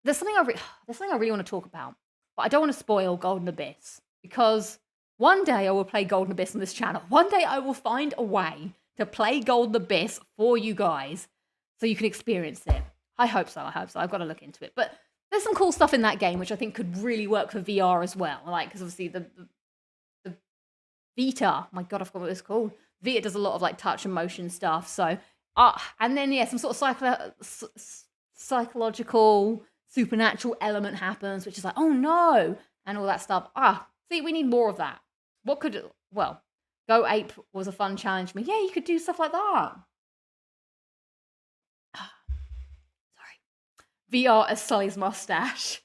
There's something I really want to talk about, but I don't want to spoil Golden Abyss, because one day I will play Golden Abyss on this channel. One day I will find a way to play Golden Abyss for you guys so you can experience it. I hope so. I've got to look into it. But there's some cool stuff in that game which I think could really work for VR as well. Like, because obviously the Vita, my God, I forgot what it's called. Vita does a lot of like touch and motion stuff. So, and then some sort of psychological, supernatural element happens, which is like, oh no, and all that stuff. See, we need more of that. Go Ape was a fun challenge for me. Yeah, you could do stuff like that. Sorry. VR as Sully's mustache.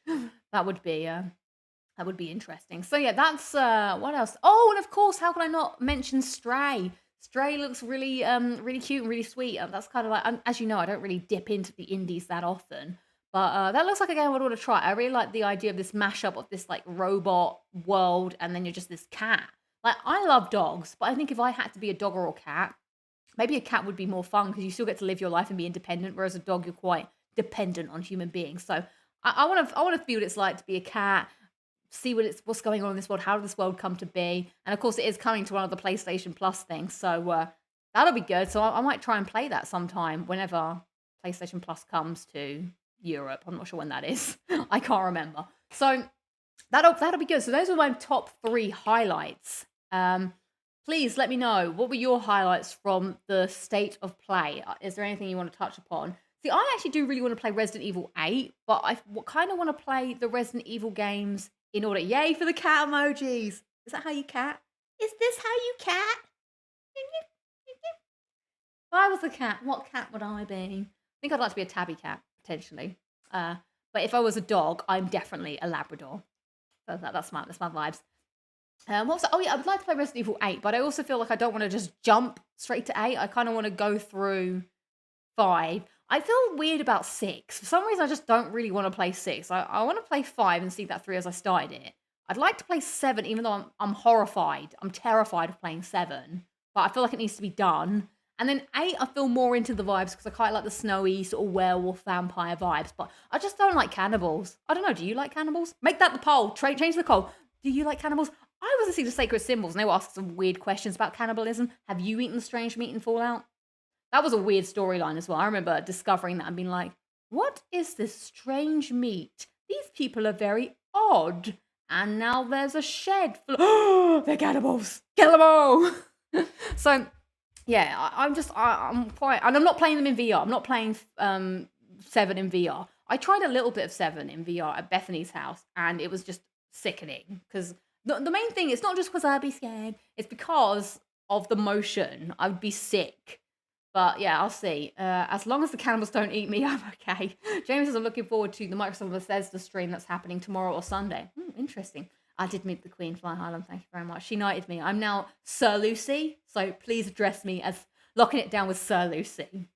That would be interesting. So yeah, that's what else? Oh, and of course, how can I not mention Stray? Stray looks really really cute and really sweet. That's kind of like, as you know, I don't really dip into the indies that often. But that looks like a game I'd want to try. I really like the idea of this mashup of this like robot world, and then you're just this cat. Like, I love dogs, but I think if I had to be a dog or a cat, maybe a cat would be more fun because you still get to live your life and be independent, whereas a dog, you're quite dependent on human beings. So I want to feel what it's like to be a cat, see what's going on in this world, how did this world come to be, and of course it is coming to one of the PlayStation Plus things, so that'll be good. So I might try and play that sometime whenever PlayStation Plus comes to Europe. I'm not sure when that is. I can't remember. So that'll be good. So those are my top 3 highlights. Please let me know, what were your highlights from the state of play? Is there anything you want to touch upon? See, I actually do really want to play Resident Evil 8, but I kind of want to play the Resident Evil games in order. Yay for the cat emojis. Is that how you cat? Is this how you cat? If I was a cat, what cat would I be? I think I'd like to be a tabby cat, potentially. But if I was a dog, I'm definitely a Labrador. So that's my vibes. What was that? Oh yeah, I would like to play Resident Evil 8, but I also feel like I don't want to just jump straight to 8. I kind of want to go through 5. I feel weird about 6. For some reason, I just don't really want to play 6. I want to play 5 and see that through as I started it. I'd like to play 7, even though I'm horrified. I'm terrified of playing 7, but I feel like it needs to be done. And then 8, I feel more into the vibes because I quite like the snowy sort of werewolf vampire vibes, but I just don't like cannibals. I don't know, do you like cannibals? Make that the poll. Change the poll. Do you like cannibals? I was listening to Sacred Symbols and they were asking some weird questions about cannibalism. Have you eaten strange meat in Fallout? That was a weird storyline as well. I remember discovering that and being like, what is this strange meat? These people are very odd. And now there's a shed full of... they're cannibals. Kill them all. So, yeah, I'm quite... And I'm not playing them in VR. I'm not playing 7 in VR. I tried a little bit of 7 in VR at Bethany's house, and it was just sickening. Because the main thing, it's not just because I'd be scared. It's because of the motion. I would be sick. But yeah, I'll see. As long as the cannibals don't eat me, I'm okay. James says I'm looking forward to the Microsoft Bethesda stream that's happening tomorrow or Sunday. Interesting. I did meet the Queen, Fly Highland. Thank you very much. She knighted me. I'm now Sir Lucy, so please address me as Locking It Down with Sir Lucy.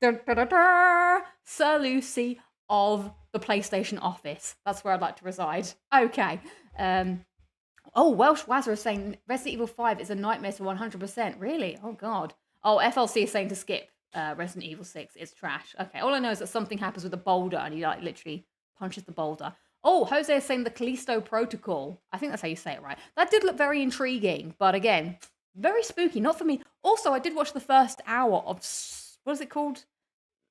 Sir Lucy of the PlayStation office. That's where I'd like to reside. Okay. Welsh Wazza is saying Resident Evil 5 is a nightmare to 100%. Really? Oh, God. Oh, FLC is saying to skip Resident Evil 6. It's trash. Okay, all I know is that something happens with a boulder and he like literally punches the boulder. Oh, Jose is saying the Callisto Protocol. I think that's how you say it, right? That did look very intriguing, but again, very spooky. Not for me. Also, I did watch the first hour of, what is it called?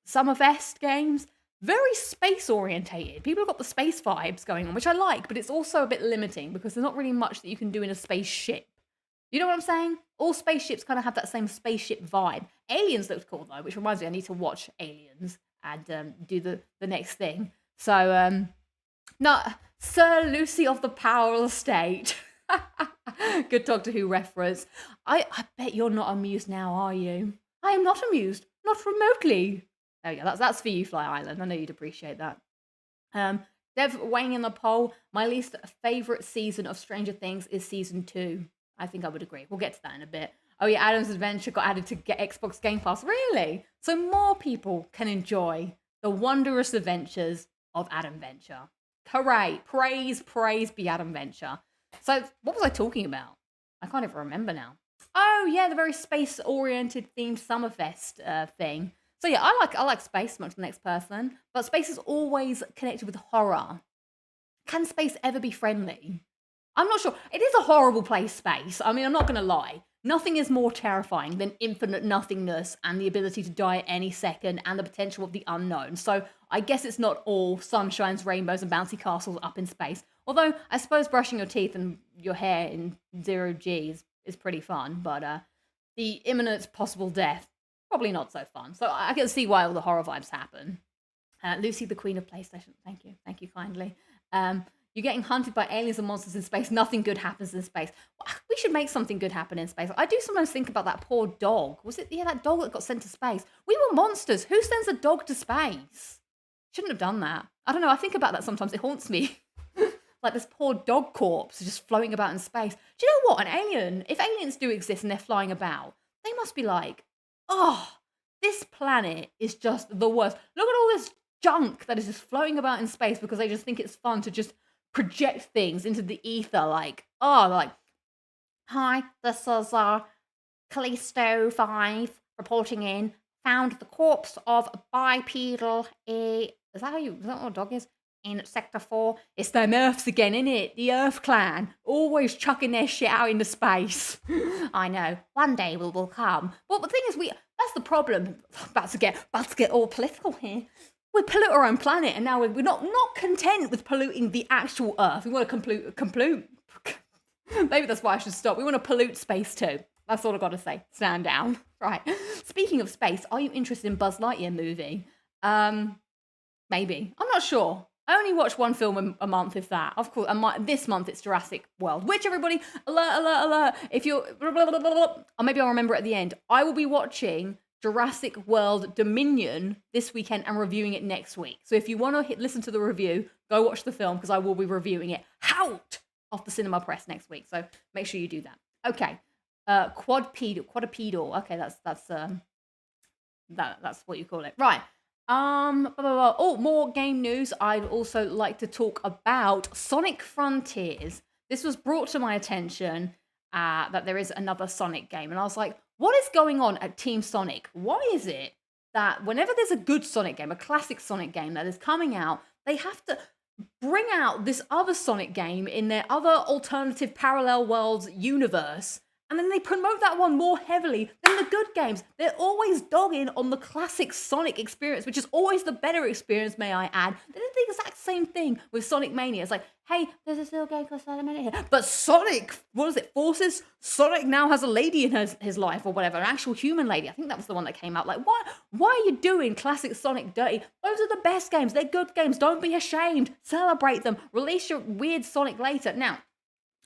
Summerfest games. Very space orientated. People have got the space vibes going on, which I like, but it's also a bit limiting because there's not really much that you can do in a spaceship. You know what I'm saying? All spaceships kind of have that same spaceship vibe. Aliens looked cool though, which reminds me I need to watch Aliens and do the next thing. So, no, Sir Lucy of the Powerless State. Good Doctor Who reference. I bet you're not amused now, are you? I am not amused. Not remotely. There we go. That's for you, Fly Island. I know you'd appreciate that. Dev weighing in the poll. My least favourite season of Stranger Things is season 2. I think I would agree. We'll get to that in a bit. Oh yeah, Adam's Adventure got added to get Xbox Game Pass. Really? So more people can enjoy the wondrous adventures of Adam Venture. Hooray! Praise be Adam Venture. So what was I talking about? I can't even remember now. Oh yeah, the very space-oriented themed Summerfest thing. So yeah, I like space much the next person, but space is always connected with horror. Can space ever be friendly? I'm not sure. It is a horrible place, space. I mean, I'm not going to lie. Nothing is more terrifying than infinite nothingness and the ability to die at any second and the potential of the unknown. So I guess it's not all sunshines, rainbows, and bouncy castles up in space. Although I suppose brushing your teeth and your hair in 0G is pretty fun, but the imminent possible death, probably not so fun. So I can see why all the horror vibes happen. Lucy, the Queen of PlayStation. Thank you kindly. You're getting hunted by aliens and monsters in space. Nothing good happens in space. We should make something good happen in space. I do sometimes think about that poor dog. Was it, yeah, that dog that got sent to space? We were monsters. Who sends a dog to space? Shouldn't have done that. I don't know. I think about that sometimes. It haunts me. Like this poor dog corpse just floating about in space. Do you know what? An alien, if aliens do exist and they're flying about, they must be like, oh, this planet is just the worst. Look at all this junk that is just floating about in space because they just think it's fun to just project things into the ether, like, hi, this is Callisto 5 reporting in. Found the corpse of a bipedal is that what a dog is? In Sector 4. It's them Earths again, innit? The Earth Clan. Always chucking their shit out into space. I know. One day we will come. Well, the thing is, that's the problem. About to get all political here. We pollute our own planet, and now we're not content with polluting the actual Earth. We want to pollute. Maybe that's why I should stop. We want to pollute space too. That's all I've got to say. Stand down. Right. Speaking of space, are you interested in Buzz Lightyear movie? Maybe. I'm not sure. I only watch one film a month, if that. Of course, this month it's Jurassic World, which everybody, alert. If you're, or maybe I'll remember at the end. I will be watching Jurassic World Dominion this weekend and reviewing it next week. So if you want to listen to the review, go watch the film because I will be reviewing it out off the Cinema Press next week. So make sure you do that. Okay, quadrupedal. Okay, that's what you call it, right? Oh, more game news. I'd also like to talk about Sonic Frontiers. This was brought to my attention that there is another Sonic game, and I was like, what is going on at Team Sonic? Why is it that whenever there's a good Sonic game, a classic Sonic game that is coming out, they have to bring out this other Sonic game in their other alternative parallel worlds universe, and then they promote that one more heavily than the good games? They're always dogging on the classic Sonic experience, which is always the better experience, may I add. They did the exact same thing with Sonic Mania. It's like, hey, there's this little game called Sonic Mania here. But Sonic, what is it, forces? Sonic now has a lady in his life or whatever, an actual human lady. I think that was the one that came out. Like, why are you doing classic Sonic dirty? Those are the best games. They're good games. Don't be ashamed. Celebrate them. Release your weird Sonic later. Now,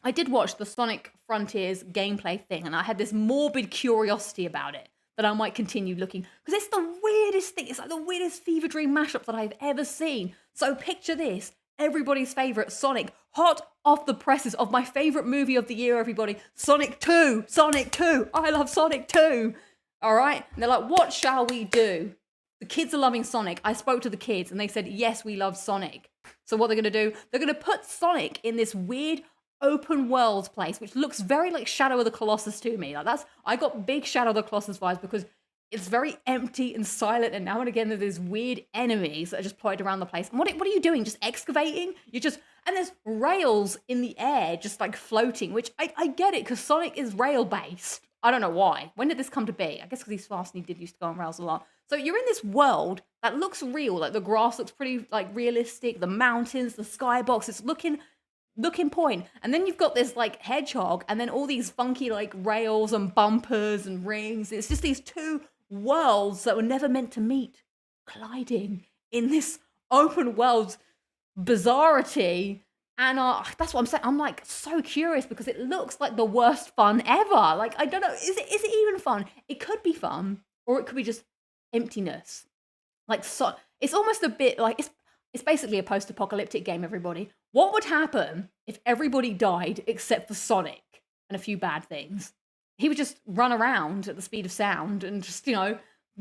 I did watch the Sonic Frontiers gameplay thing, and I had this morbid curiosity about it. that I might continue looking because it's the weirdest thing. It's like the weirdest fever dream mashup that I've ever seen. So picture this. Everybody's favorite Sonic, hot off the presses of my favorite movie of the year, everybody. Sonic 2. Sonic 2. I love Sonic 2. All right? And they're like, what shall we do? The kids are loving Sonic. I spoke to the kids and they said, yes, we love Sonic. So what they're going to do, they're going to put Sonic in this weird open world place, which looks very like Shadow of the Colossus to me. Like I got big Shadow of the Colossus vibes because it's very empty and silent, and now and again there's weird enemies that are just plotted around the place. And what are you doing? Just excavating? And there's rails in the air just like floating, which I get it because Sonic is rail based. I don't know why. When did this come to be? I guess because he's fast and he did used to go on rails a lot. So you're in this world that looks real. Like the grass looks pretty like realistic. The mountains, the skybox, it's looking point. And then you've got this like hedgehog and then all these funky like rails and bumpers and rings. It's just these two worlds that were never meant to meet colliding in this open world bizarrity. And that's what I'm saying. I'm like so curious because it looks like the worst fun ever. Like, I don't know. Is it even fun? It could be fun or it could be just emptiness. Like, so it's almost a bit like it's basically a post-apocalyptic game, everybody. What would happen if everybody died except for Sonic and a few bad things? He would just run around at the speed of sound and just,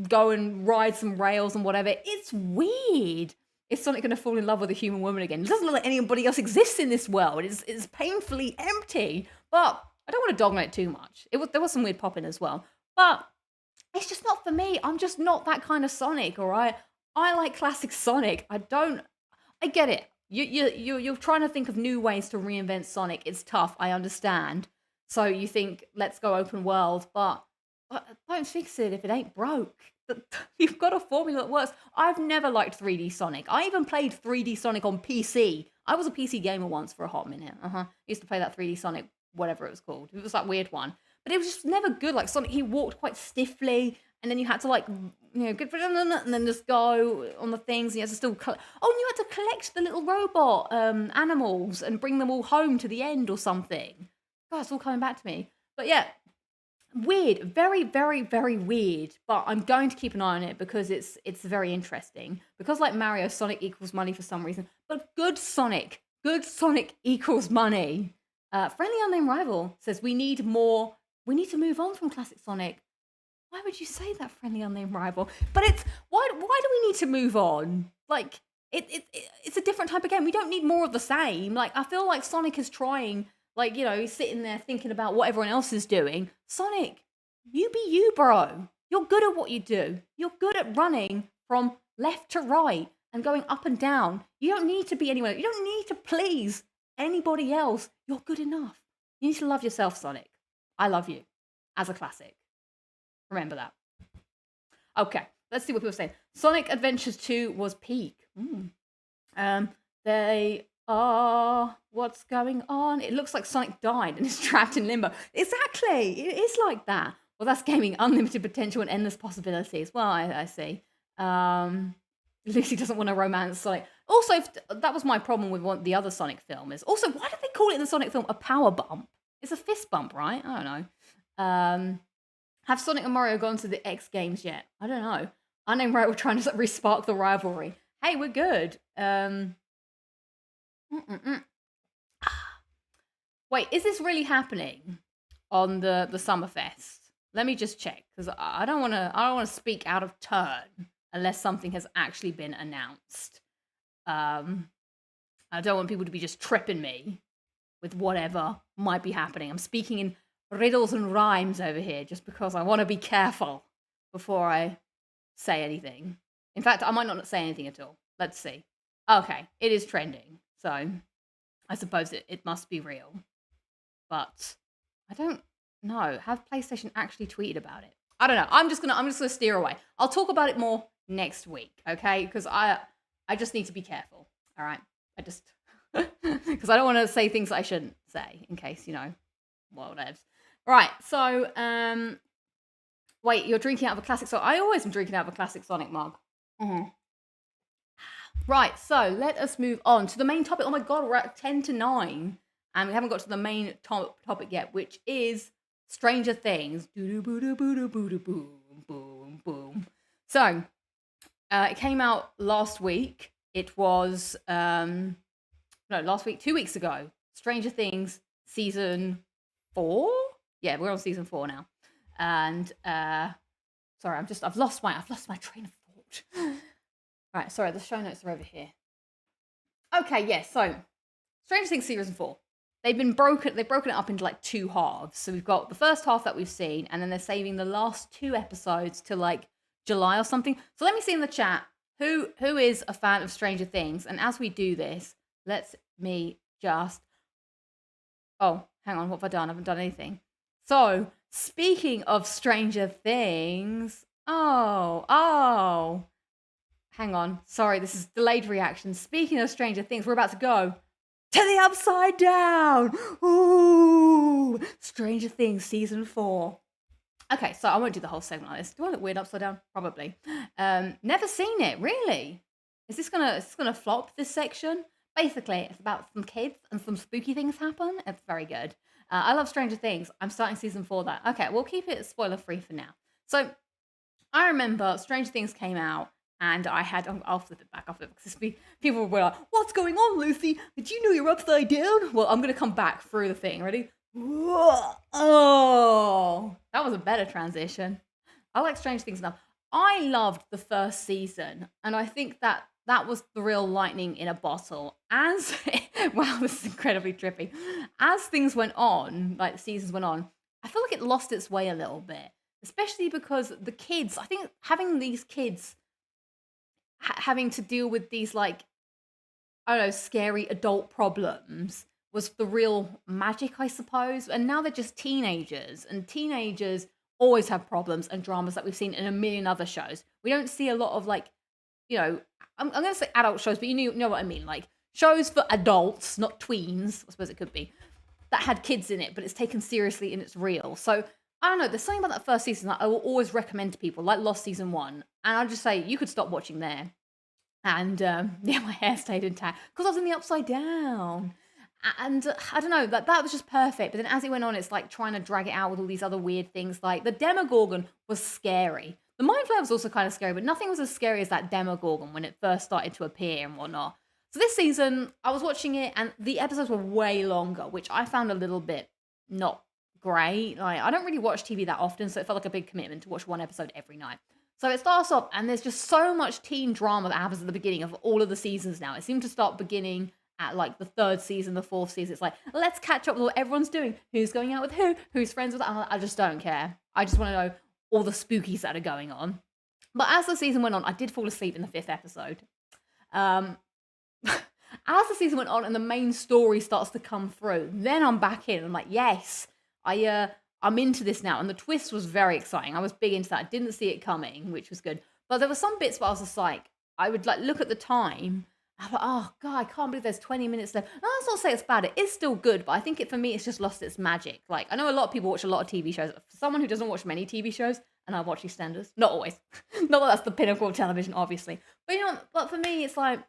go and ride some rails and whatever. It's weird. Is Sonic going to fall in love with a human woman again? It doesn't look like anybody else exists in this world. It's painfully empty. But I don't want to dog on it too much. There was some weird popping as well. But it's just not for me. I'm just not that kind of Sonic, all right? I like classic Sonic. I get it. You're trying to think of new ways to reinvent Sonic. It's tough. I understand. So you think, let's go open world, but don't fix it if it ain't broke. You've got a formula that works. I've never liked 3D Sonic. I even played 3D Sonic on PC. I was a PC gamer once for a hot minute. Used to play that 3D Sonic, whatever it was called. It was that weird one. But it was just never good. Like Sonic, he walked quite stiffly, and then you had to and then just go on the things. And you had to still and you had to collect the little robot animals and bring them all home to the end or something. God, it's all coming back to me. But yeah, weird, very, very, very weird. But I'm going to keep an eye on it because it's very interesting. Because like Mario, Sonic equals money for some reason. But good Sonic equals money. Friendly Unnamed Rival says we need to move on from classic Sonic. Why would you say that, Friendly Unnamed Rival? But it's why do we need to move on? Like it's a different type of game. We don't need more of the same. Like I feel like Sonic is trying. Like, he's sitting there thinking about what everyone else is doing. Sonic, you be you, bro. You're good at what you do. You're good at running from left to right and going up and down. You don't need to be anyone. You don't need to please anybody else. You're good enough. You need to love yourself, Sonic. I love you as a classic. Remember that. Okay, let's see what people say. Sonic Adventures 2 was peak. They are... What's going on? It looks like Sonic died and is trapped in limbo. Exactly. It is like that. Well, that's gaming unlimited potential and endless possibilities. Well, I see. Lucy doesn't want to romance Sonic. Also, that was my problem with the other Sonic film. Is also, why did they call it in the Sonic film a power bump? It's a fist bump, right? I don't know. Have Sonic and Mario gone to the X Games yet? I don't know. Unnamed Rival trying to re-spark the rivalry. Hey, we're good. Wait, is this really happening on the Summerfest? Let me just check because I don't want to speak out of turn unless something has actually been announced. I don't want people to be just tripping me with whatever might be happening. I'm speaking in riddles and rhymes over here just because I want to be careful before I say anything. In fact, I might not say anything at all. Let's see. Okay, it is trending, so I suppose it must be real. But I don't know. Have PlayStation actually tweeted about it? I don't know. I'm just gonna steer away. I'll talk about it more next week, okay? Because I just need to be careful. All right. I just because I don't want to say things that I shouldn't say in case whatevs. Right. So wait, you're drinking out of a classic Sonic. I always am drinking out of a classic Sonic mug. Right. So let us move on to the main topic. Oh my God, we're at 10 to 9. And we haven't got to the main topic yet, which is Stranger Things. boom, boom. So, it came out last week. It was, last week, 2 weeks ago. Stranger Things season 4. Yeah, we're on season 4 now. And, sorry, I've lost my train of thought. Right, sorry, the show notes are over here. Okay, yes, so Stranger Things season 4. They've broken it up into like 2 halves. So we've got the first half that we've seen, and then they're saving the last 2 episodes to like July or something. So let me see in the chat who is a fan of Stranger Things. And as we do this, let me just... Oh, hang on, what have I done? I haven't done anything. So, speaking of Stranger Things... Oh... Hang on. Sorry, this is delayed reaction. Speaking of Stranger Things, we're about to go to the Upside Down. Ooh, Stranger Things season 4. Okay, so I won't do the whole segment like this. Do I look weird upside down? Probably. Never seen it. Really? Is this gonna flop, this section? Basically, it's about some kids and some spooky things happen. It's very good. I love Stranger Things. I'm starting season 4 there. Okay, we'll keep it spoiler free for now. So I remember Stranger Things came out. And I had, I'll flip it back, because people were like, what's going on, Lucy? Did you know you're upside down? Well, I'm going to come back through the thing. Ready? Oh, that was a better transition. I like Stranger Things enough. I loved the first season. And I think that was the real lightning in a bottle. Wow, this is incredibly trippy. As things went on, like the seasons went on, I feel like it lost its way a little bit. Especially because the kids, I think having these kids... having to deal with these, like, I don't know, scary adult problems was the real magic, I suppose. And now they're just teenagers, and teenagers always have problems and dramas that we've seen in a million other shows. We don't see a lot of, like, you know, I'm going to say adult shows, but you know what I mean. Like, shows for adults, not tweens, I suppose it could be, that had kids in it, but it's taken seriously and it's real. So, I don't know, there's something about that first season that I will always recommend to people, like Lost Season 1. And I'll just say, you could stop watching there. And, yeah, my hair stayed intact because I was in the Upside Down. And I don't know, that was just perfect. But then as it went on, it's like trying to drag it out with all these other weird things. Like, the Demogorgon was scary. The Mind Flayer was also kind of scary, but nothing was as scary as that Demogorgon when it first started to appear and whatnot. So this season, I was watching it, and the episodes were way longer, which I found a little bit not great. Like, I don't really watch TV that often, so it felt like a big commitment to watch one episode every night. So it starts off, and there's just so much teen drama that happens at the beginning of all of the seasons now. It seemed to start beginning at, like, the 3rd season, the 4th season. It's like, let's catch up with what everyone's doing. Who's going out with who's friends with that. I just don't care. I just want to know all the spookies that are going on. But as the season went on, I did fall asleep in the 5th episode. As the season went on and the main story starts to come through, then I'm back in. I'm like, yes, I'm into this now. And the twist was very exciting. I was big into that. I didn't see it coming, which was good. But there were some bits where I was just like, I would like look at the time. I'm like, oh God, I can't believe there's 20 minutes left. And let's not say it's bad. It is still good, but I think for me, it's just lost its magic. Like, I know a lot of people watch a lot of TV shows. For someone who doesn't watch many TV shows, and I watch EastEnders, not always. Not that that's the pinnacle of television, obviously. But you know, but for me, it's like,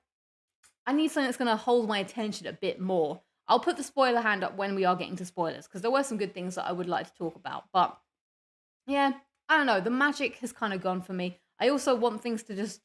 I need something that's going to hold my attention a bit more. I'll put the spoiler hand up when we are getting to spoilers, because there were some good things that I would like to talk about. But yeah, I don't know. The magic has kind of gone for me. I also want things to just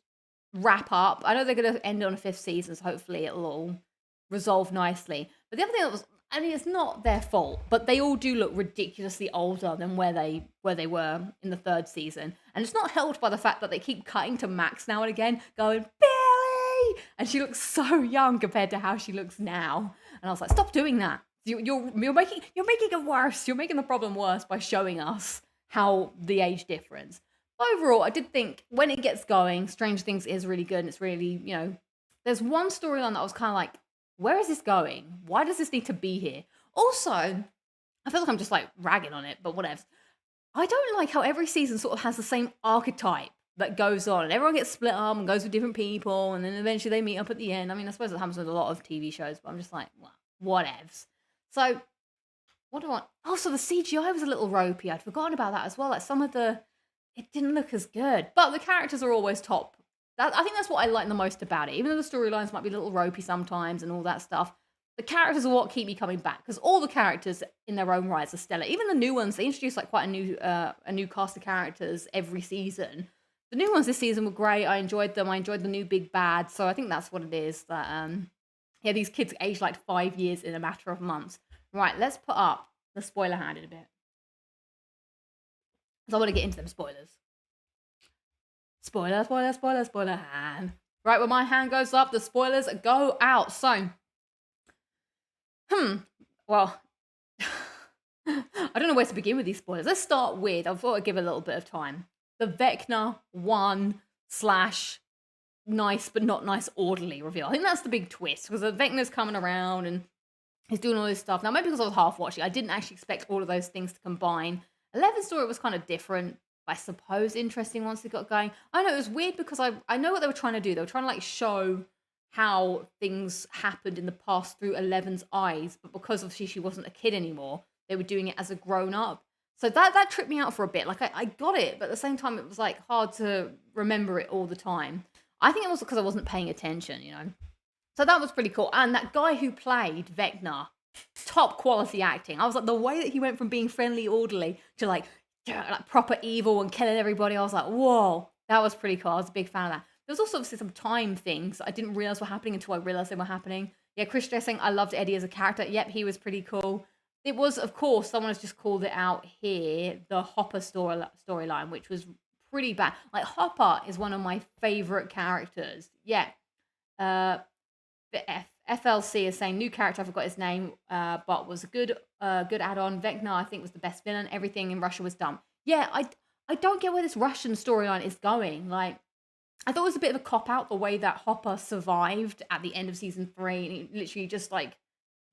wrap up. I know they're going to end on a 5th season, so hopefully it'll all resolve nicely. But the other thing that was, I mean, it's not their fault, but they all do look ridiculously older than where they were in the 3rd season. And it's not helped by the fact that they keep cutting to Max now and again, going, Billy! And she looks so young compared to how she looks now. And I was like, stop doing that. You're making it worse. You're making the problem worse by showing us how the age difference. But overall, I did think when it gets going, Stranger Things is really good. And it's really, you know, there's one storyline that I was kind of like, where is this going? Why does this need to be here? Also, I feel like I'm just like ragging on it, but whatever. I don't like how every season sort of has the same archetype that goes on, and everyone gets split up and goes with different people, and then eventually they meet up at the end. I mean, I suppose it happens with a lot of TV shows, but I'm just like, well, whatevs. So, what do I want? Oh, so the CGI was a little ropey. I'd forgotten about that as well. Like it didn't look as good, but the characters are always top. I think that's what I like the most about it. Even though the storylines might be a little ropey sometimes and all that stuff, the characters are what keep me coming back, because all the characters in their own rights are stellar. Even the new ones, they introduce like quite a new cast of characters every season. The new ones this season were great. I enjoyed them. I enjoyed the new big bad. So I think that's what it is. That yeah, these kids aged like 5 years in a matter of months. Right, let's put up the spoiler hand in a bit, because I want to get into them spoilers. Spoiler, spoiler, spoiler, spoiler hand. Right, when my hand goes up, the spoilers go out. So, well, I don't know where to begin with these spoilers. Let's start with, I thought I'd give a little bit of time. The Vecna 1 / nice but not nice orderly reveal. I think that's the big twist, because the Vecna's coming around and he's doing all this stuff. Now, maybe because I was half watching, I didn't actually expect all of those things to combine. 11's story was kind of different, I suppose interesting once it got going. I know it was weird because I know what they were trying to do. They were trying to like show how things happened in the past through 11's eyes, but because obviously she wasn't a kid anymore, they were doing it as a grown up. So that tripped me out for a bit. Like I got it, but at the same time it was like hard to remember it all the time. I think it was because I wasn't paying attention, you know. So that was pretty cool. And that guy who played Vecna, top quality acting. I was like, the way that he went from being friendly, orderly to like proper evil and killing everybody, I was like, whoa, that was pretty cool. I was a big fan of that. There was also obviously some time things I didn't realize were happening until I realized they were happening. Yeah, Chris J saying I loved Eddie as a character. Yep, he was pretty cool. It was, of course, someone has just called it out here, the Hopper storyline, which was pretty bad. Like, Hopper is one of my favorite characters. Yeah. The FLC is saying new character, I forgot his name, but was a good add-on. Vecna, I think, was the best villain. Everything in Russia was dumb. Yeah, I don't get where this Russian storyline is going. Like, I thought it was a bit of a cop-out the way that Hopper survived at the end of season 3, and he literally just like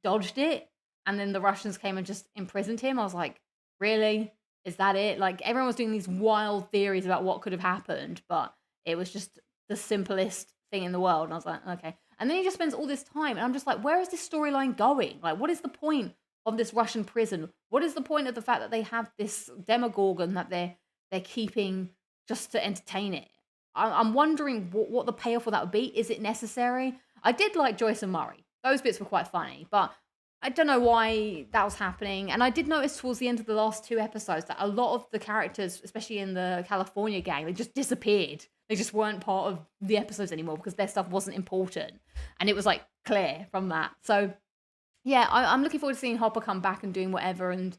dodged it, and then the Russians came and just imprisoned him. I was like, really? Is that it? Like, everyone was doing these wild theories about what could have happened, but it was just the simplest thing in the world. And I was like, okay. And then he just spends all this time, and I'm just like, where is this storyline going? Like, what is the point of this Russian prison? What is the point of the fact that they have this Demogorgon that they're keeping just to entertain it? I'm wondering what the payoff for that would be. Is it necessary? I did like Joyce and Murray. Those bits were quite funny, but I don't know why that was happening. And I did notice towards the end of the last 2 episodes that a lot of the characters, especially in the California gang, they just disappeared. They just weren't part of the episodes anymore because their stuff wasn't important. And it was like clear from that. So yeah, I'm looking forward to seeing Hopper come back and doing whatever. And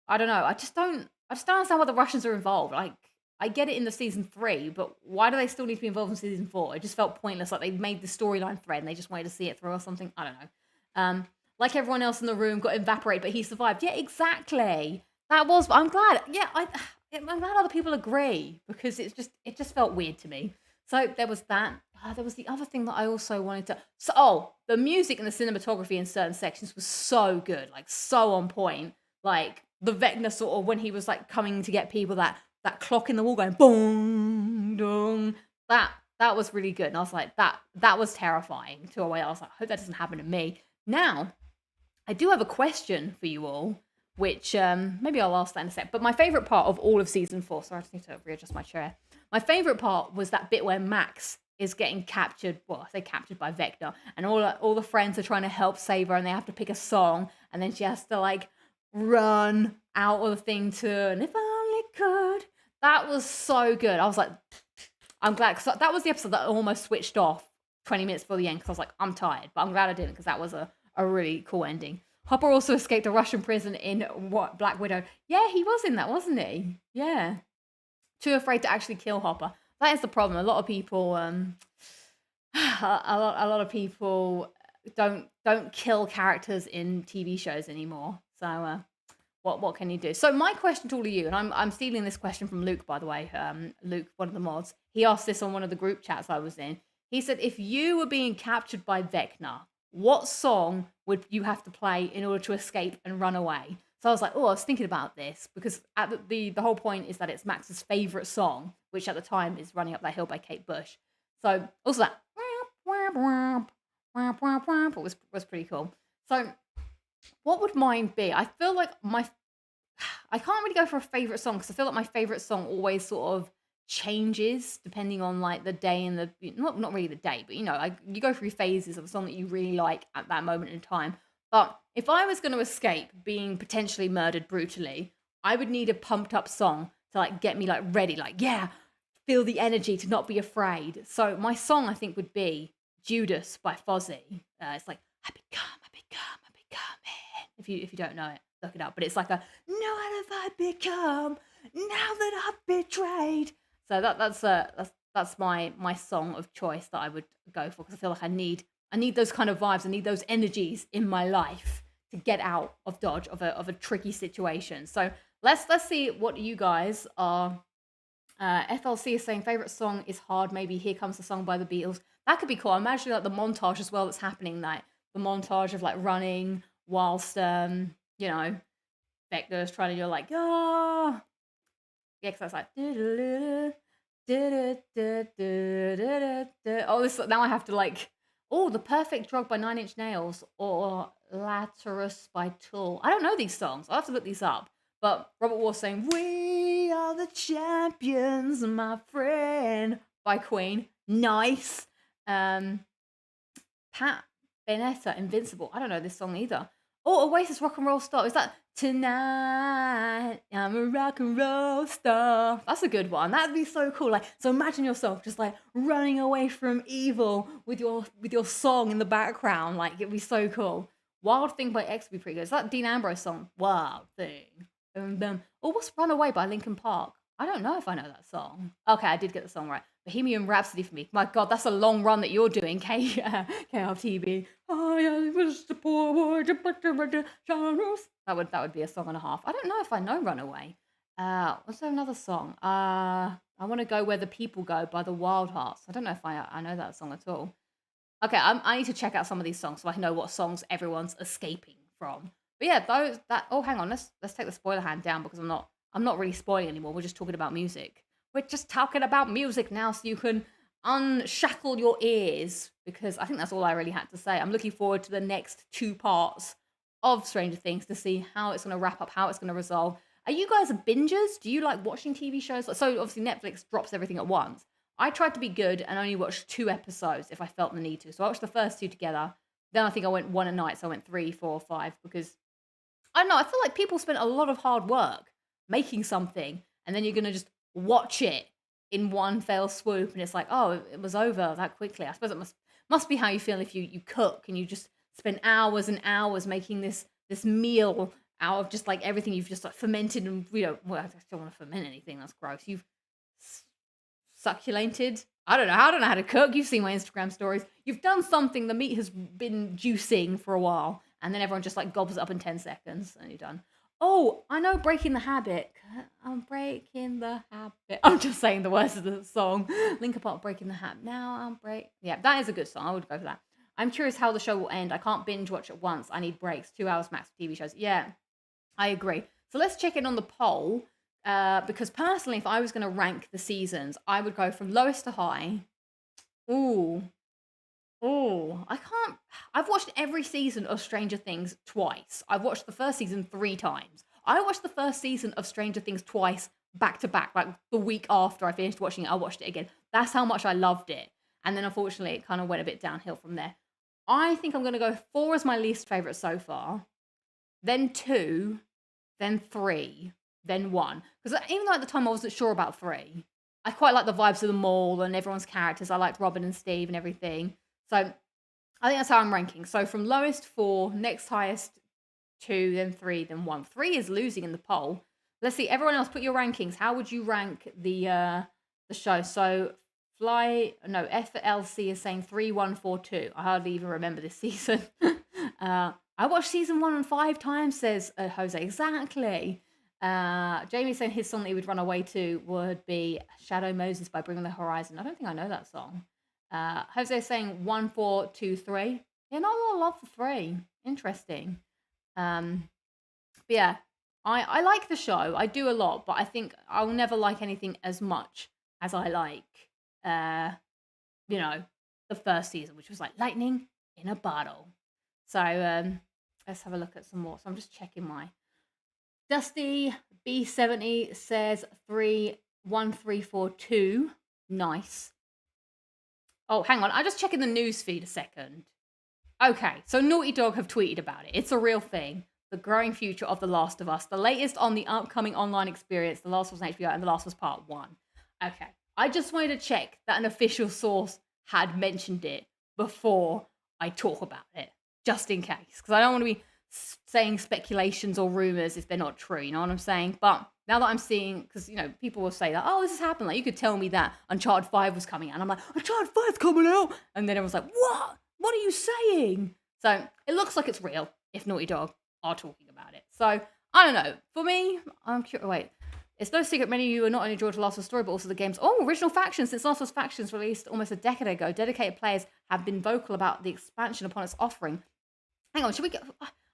I don't know. I just don't understand why the Russians are involved. Like, I get it in the season 3, but why do they still need to be involved in season 4? It just felt pointless. Like they made the storyline thread and they just wanted to see it through or something. I don't know. Like everyone else in the room got evaporated, but he survived. Yeah, exactly. I'm glad. Yeah, I'm glad other people agree, because it just felt weird to me. So there was that. There was the other thing that I also wanted to. So the music and the cinematography in certain sections was so good, like so on point. Like the Vecna sort of when he was like coming to get people, that clock in the wall going boom, dong. That was really good, and I was like, that was terrifying to a way. I was like, I hope that doesn't happen to me. Now, I do have a question for you all, which maybe I'll ask that in a sec. But my favorite part of all of season 4, sorry, I just need to readjust my chair. My favorite part was that bit where Max is getting captured. Well, I say captured by Vecna, and all the friends are trying to help save her, and they have to pick a song, and then she has to like run out of the thing to, and if I only could. That was so good. I was like, I'm glad, because that was the episode that I almost switched off 20 minutes before the end, because I was like, I'm tired, but I'm glad I didn't, because that was a really cool ending. Hopper also escaped a Russian prison in Black Widow. Yeah, he was in that, wasn't he? Yeah. Too afraid to actually kill Hopper. That is the problem. A lot of people, a lot of people don't kill characters in TV shows anymore. So what can you do? So my question to all of you, and I'm stealing this question from Luke, by the way. Luke, one of the mods, he asked this on one of the group chats I was in. He said, if you were being captured by Vecna, what song would you have to play in order to escape and run away? So I was like, I was thinking about this, because at the whole point is that it's Max's favorite song, which at the time is Running Up That Hill by Kate Bush. So also that was pretty cool. So what would mine be? I feel like I can't really go for a favorite song, because I feel like my favorite song always sort of changes depending on like the day and the not really the day, but like you go through phases of a song that you really like at that moment in time. But if I was going to escape being potentially murdered brutally, I would need a pumped up song to like get me like ready, like yeah, feel the energy to not be afraid. So my song I think would be Judas by Fozzy. It's like I become it. If you don't know it, look it up. But it's like a no, what have I become now that I've betrayed? So that's my song of choice that I would go for because I feel like I need those kind of vibes. I need those energies in my life to get out of dodge of a tricky situation. So let's see what you guys are. FLC is saying favorite song is Hard. Maybe Here Comes the Song by the Beatles. That could be cool. Imagine like the montage as well that's happening. Like the montage of like running whilst Vector's trying to you're like yeah, because that's like oh this now I have to like The Perfect Drug by Nine Inch Nails or Lazarus by Tool. I don't know these songs. I'll have to look these up. But Robert Ward saying We Are the Champions, my friend by Queen. Nice. Pat Benetta, Invincible. I don't know this song either. Oasis Rock and Roll Star. Is that Tonight I'm a rock and roll star? That's a good one. That'd be so cool. Like, so imagine yourself just like running away from evil with your song in the background. Like, it'd be so cool. Wild Thing by X would be pretty good. Is that Dean Ambrose song? Wild Thing. What's Runaway by Linkin Park? I don't know if I know that song. Okay, I did get the song right. Bohemian Rhapsody for me. My God, that's a long run that you're doing, KRTB. I was the poor boy. That would be a song and a half. I don't know if I know Runaway. Was there another song? I want to go Where the People Go by the Wild Hearts. I don't know if I know that song at all. Okay, I need to check out some of these songs so I know what songs everyone's escaping from. But yeah, hang on, let's take the spoiler hand down because I'm not really spoiling anymore. We're just talking about music. We're just talking about music now so you can unshackle your ears because I think that's all I really had to say. I'm looking forward to the next 2 parts of Stranger Things to see how it's going to wrap up, how it's going to resolve. Are you guys bingers? Do you like watching TV shows? So obviously Netflix drops everything at once. I tried to be good and only watched 2 episodes if I felt the need to. So I watched the first 2 together. Then I think I went 1 a night. So I went 3, 4, 5 because I don't know. I feel like people spent a lot of hard work making something and then you're going to just watch it in one fell swoop and it's like, oh, it was over that quickly. I suppose it must be how you feel if you cook and you just spend hours and hours making this meal out of just like everything you've just like fermented and well, I don't want to ferment anything. That's gross. You've succulated. I don't know how to cook. You've seen my Instagram stories. You've done something. The meat has been juicing for a while and then everyone just like gobbles it up in 10 seconds and you're done. Oh, I know Breaking the Habit. I'm breaking the habit. I'm just saying the words of the song. Linkin Park, Breaking the Habit. Now I'm Yeah, that is a good song. I would go for that. I'm curious how the show will end. I can't binge watch it once. I need breaks. 2 hours max for TV shows. Yeah, I agree. So let's check in on the poll. Because personally, if I was going to rank the seasons, I would go from lowest to high. I can't. I've watched every season of Stranger Things twice. I've watched the first season 3 times. I watched the first season of Stranger Things twice back to back. Like the week after I finished watching it, I watched it again. That's how much I loved it. And then unfortunately, it kind of went a bit downhill from there. I think I'm going to go 4 as my least favorite so far. Then 2. Then 3. Then 1. Because even though at the time I wasn't sure about 3, I quite like the vibes of the mall and everyone's characters. I liked Robin and Steve and everything. So I think that's how I'm ranking. So from lowest 4, next highest 2, then 3, then 1. 3 is losing in the poll. Let's see. Everyone else, put your rankings. How would you rank the show? So FLC is saying 3, 1, 4, 2. I hardly even remember this season. I watched season 1 and 5 times, says Jose. Exactly. Jamie's saying his song that he would run away to would be Shadow Moses by Bring On The Horizon. I don't think I know that song. Jose is saying 1, 4, 2, 3. Yeah, not a lot of love for 3. Interesting. But yeah, I like the show. I do a lot, but I think I'll never like anything as much as I like, the first season, which was like lightning in a bottle. So let's have a look at some more. So I'm just checking my Dusty B70 says 3, 1342. Nice. Oh, hang on. I'm just checking the news feed a second. Okay, so Naughty Dog have tweeted about it. It's a real thing. The growing future of The Last of Us. The latest on the upcoming online experience, The Last of Us on HBO and The Last of Us Part 1. Okay, I just wanted to check that an official source had mentioned it before I talk about it, just in case. Because I don't want to be saying speculations or rumors if they're not true, you know what I'm saying? But now that I'm seeing, because, you know, people will say that, oh, this has happened. Like, you could tell me that Uncharted 5 was coming out. And I'm like, Uncharted 5's coming out. And then everyone's like, what? What are you saying? So it looks like it's real if Naughty Dog are talking about it. So I don't know. For me, I'm curious. Wait, it's no secret many of you are not only drawn to Last of Us story, but also the game's original factions. Since Last of Us Factions released almost a decade ago, dedicated players have been vocal about the expansion upon its offering. Hang on, should we get...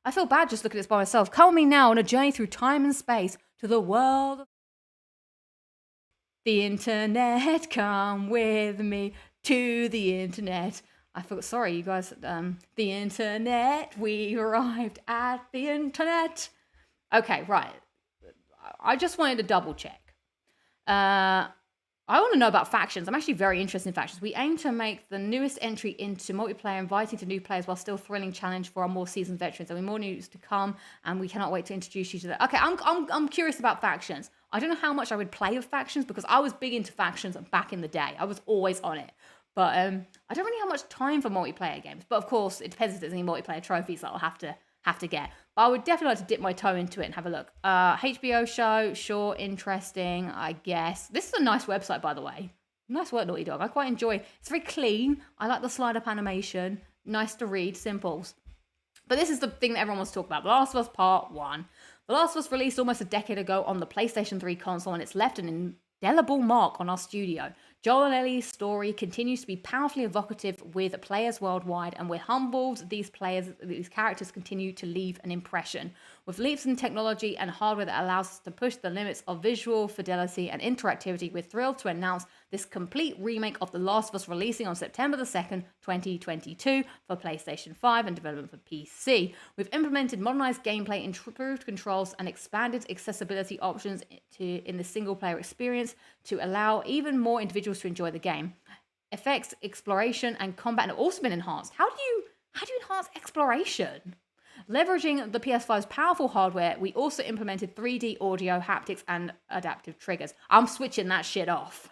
I feel bad just looking at this by myself. Come with me now on a journey through time and space to the world of the internet. Come with me to the internet. I feel sorry, you guys. The internet. We arrived at the internet. Okay, right. I just wanted to double check. I want to know about factions. I'm actually very interested in factions. We aim to make the newest entry into multiplayer inviting to new players while still thrilling challenge for our more seasoned veterans. There'll be more news to come, and we cannot wait to introduce you to that. Okay, I'm curious about factions. I don't know how much I would play with factions because I was big into factions back in the day. I was always on it. But I don't really have much time for multiplayer games. But of course, it depends if there's any multiplayer trophies that I'll have to get. But I would definitely like to dip my toe into it and have a look. HBO show, sure, interesting, I guess. This is a nice website, by the way. Nice work, Naughty Dog. I quite enjoy it. It's very clean. I like the slide-up animation. Nice to read, simples. But this is the thing that everyone wants to talk about. The Last of Us Part 1. The Last of Us released almost a decade ago on the PlayStation 3 console, and it's left an indelible mark on our studio. Joel and Ellie's story continues to be powerfully evocative with players worldwide, and we're humbled these characters continue to leave an impression. With leaps in technology and hardware that allows us to push the limits of visual fidelity and interactivity, we're thrilled to announce this complete remake of The Last of Us releasing on September the 2nd, 2022 for PlayStation 5 and development for PC. We've implemented modernized gameplay, improved controls, and expanded accessibility options in the single-player experience to allow even more individuals to enjoy the game. Effects, exploration, and combat have also been enhanced. How do you enhance exploration? Leveraging the PS5's powerful hardware, we also implemented 3D audio, haptics, and adaptive triggers. I'm switching that shit off.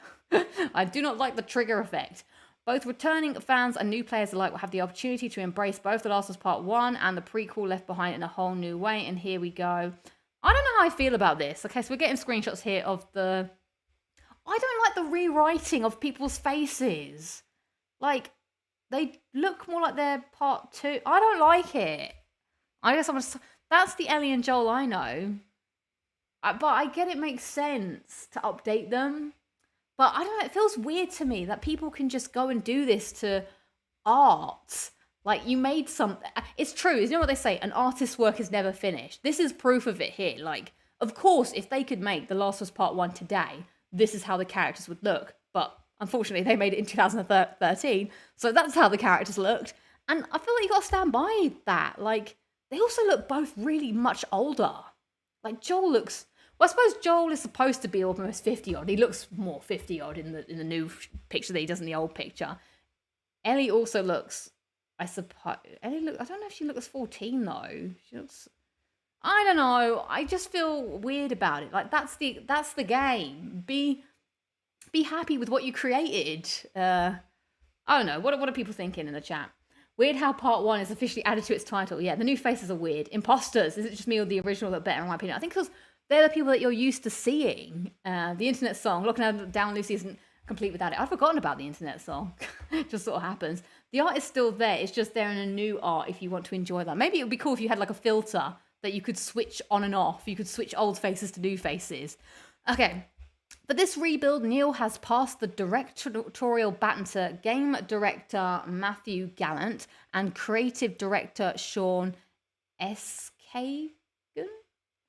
I do not like the trigger effect. Both returning fans and new players alike will have the opportunity to embrace both The Last of Us Part 1 and the prequel Left Behind in a whole new way. And here we go. I don't know how I feel about this. Okay, so we're getting screenshots here of the... I don't like the rewriting of people's faces. Like, they look more like they're Part 2. I don't like it. I guess that's the Ellie and Joel I know. But I get it makes sense to update them. But I don't know, it feels weird to me that people can just go and do this to art. Like, you made something. It's true, you know what they say? An artist's work is never finished. This is proof of it here. Like, of course, if they could make The Last of Us Part 1 today, this is how the characters would look. But unfortunately, they made it in 2013. So that's how the characters looked. And I feel like you got to stand by that. Like, they also look both really much older. Like, Joel looks... Well, I suppose Joel is supposed to be almost 50-odd. He looks more 50-odd in the new picture than he does in the old picture. Ellie also looks... I suppose... I don't know if she looks 14, though. She looks... I don't know. I just feel weird about it. Like, that's the game. Be happy with what you created. I don't know. What are people thinking in the chat? Weird how Part 1 is officially added to its title. Yeah, the new faces are weird. Imposters. Is it just me or the original that better, in my opinion? I think because they're the people that you're used to seeing. The internet song, Looking Down Lucy, isn't complete without it. I've forgotten about the internet song. It just sort of happens. The art is still there. It's just there in a new art if you want to enjoy that. Maybe it would be cool if you had like a filter that you could switch on and off. You could switch old faces to new faces. Okay. But this rebuild, Neil has passed the directorial baton to game director Matthew Gallant and creative director Sean Eskagan.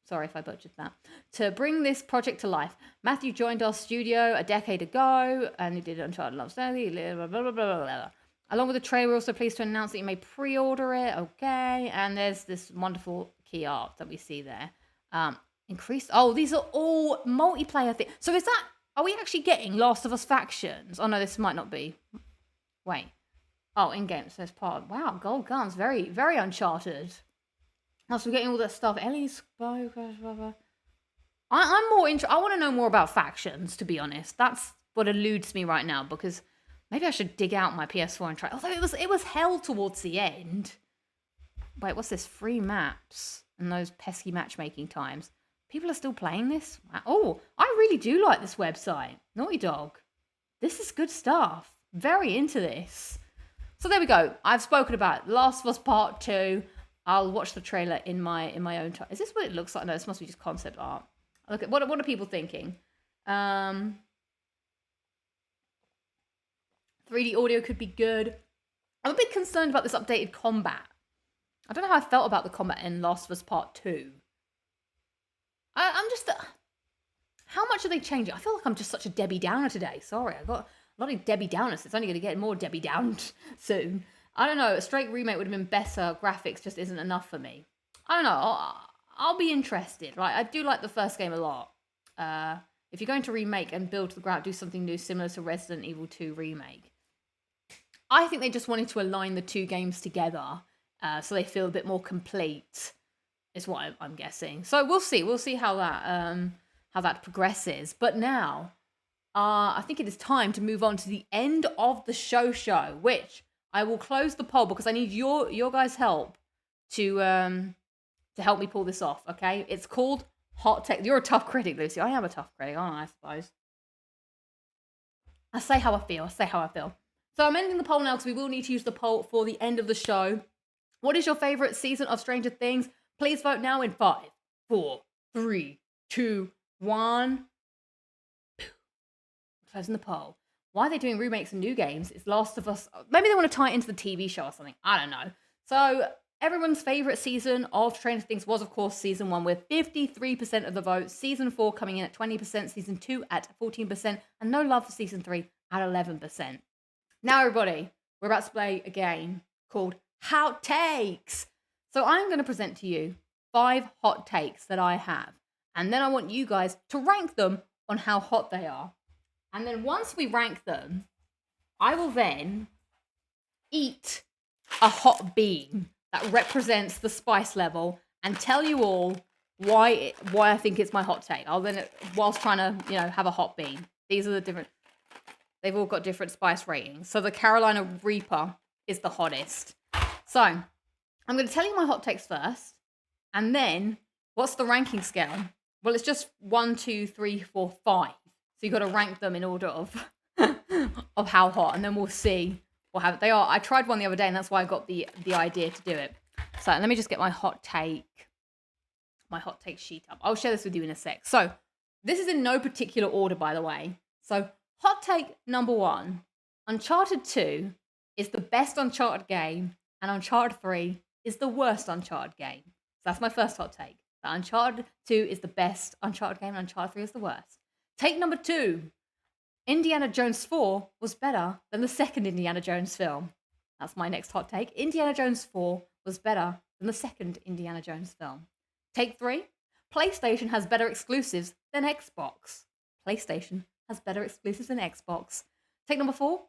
Sorry if I butchered that. To bring this project to life. Matthew joined our studio a decade ago and he did Uncharted Lost Legacy, blah, blah, blah, blah, blah. Along with the trailer, we're also pleased to announce that you may pre-order it. Okay. And there's this wonderful key art that we see there. Increased. Oh, these are all multiplayer things. So is that Are we actually getting Last of Us factions? Oh no, this might not be. Wait. Oh, in-game, so it's part of... Wow, gold guns. Very, very Uncharted. Oh, so we're getting all that stuff. Ellie's... I'm more interested... I want to know more about factions, to be honest. That's what eludes me right now, because maybe I should dig out my PS4 and try... Although it was hell towards the end. Wait, what's this? Free maps and those pesky matchmaking times. People are still playing this? Wow. Oh, I really do like this website. Naughty Dog. This is good stuff. Very into this. So there we go. I've spoken about Last of Us Part 2. I'll watch the trailer in my own time. Is this what it looks like? No, this must be just concept art. Look at what are people thinking? 3D audio could be good. I'm a bit concerned about this updated combat. I don't know how I felt about the combat in Last of Us Part 2. I'm just... how much are they changing? I feel like I'm just such a Debbie Downer today. Sorry, I got a lot of Debbie Downers. It's only going to get more Debbie Downed soon. I don't know. A straight remake would have been better. Graphics just isn't enough for me. I don't know. I'll be interested. Right? I do like the first game a lot. If you're going to remake and build to the ground, do something new similar to Resident Evil 2 Remake. I think they just wanted to align the two games together so they feel a bit more complete, is what I'm guessing. So we'll see. We'll see how that progresses. But now, I think it is time to move on to the end of the show, which I will close the poll because I need your guys' help to help me pull this off. Okay, it's called Hot Take. You're a tough critic, Lucy. I am a tough critic, aren't I suppose. I say how I feel. So I'm ending the poll now because we will need to use the poll for the end of the show. What is your favorite season of Stranger Things? Please vote now in 5, 4, 3, 2, 1. Closing the poll. Why are they doing remakes and new games? It's Last of Us. Maybe they want to tie it into the TV show or something. I don't know. So everyone's favorite season of Stranger Things was, of course, season 1 with 53% of the vote. Season 4 coming in at 20%. Season 2 at 14%. And no love for season 3 at 11%. Now, everybody, we're about to play a game called Hot Takes. So I'm going to present to you 5 hot takes that I have. And then I want you guys to rank them on how hot they are. And then once we rank them, I will then eat a hot bean that represents the spice level and tell you all why I think it's my hot take. I'll then, whilst trying to, have a hot bean. These are the different, they've all got different spice ratings. So the Carolina Reaper is the hottest. So I'm going to tell you my hot takes first. And then what's the ranking scale? Well, it's just 1, 2, 3, 4, 5. So you've got to rank them in order of of how hot, and then we'll see what happens. They are. I tried one the other day, and that's why I got the idea to do it. So let me just get my hot take sheet up. I'll share this with you in a sec. So this is in no particular order, by the way. So hot take number 1: Uncharted 2 is the best Uncharted game, and Uncharted 3 is the worst Uncharted game. So that's my first hot take. That Uncharted 2 is the best Uncharted game, and Uncharted 3 is the worst. Take number 2: Indiana Jones 4 was better than the second Indiana Jones film. That's my next hot take. Indiana Jones 4 was better than the second Indiana Jones film. Take 3: PlayStation has better exclusives than Xbox. PlayStation has better exclusives than Xbox. Take number 4: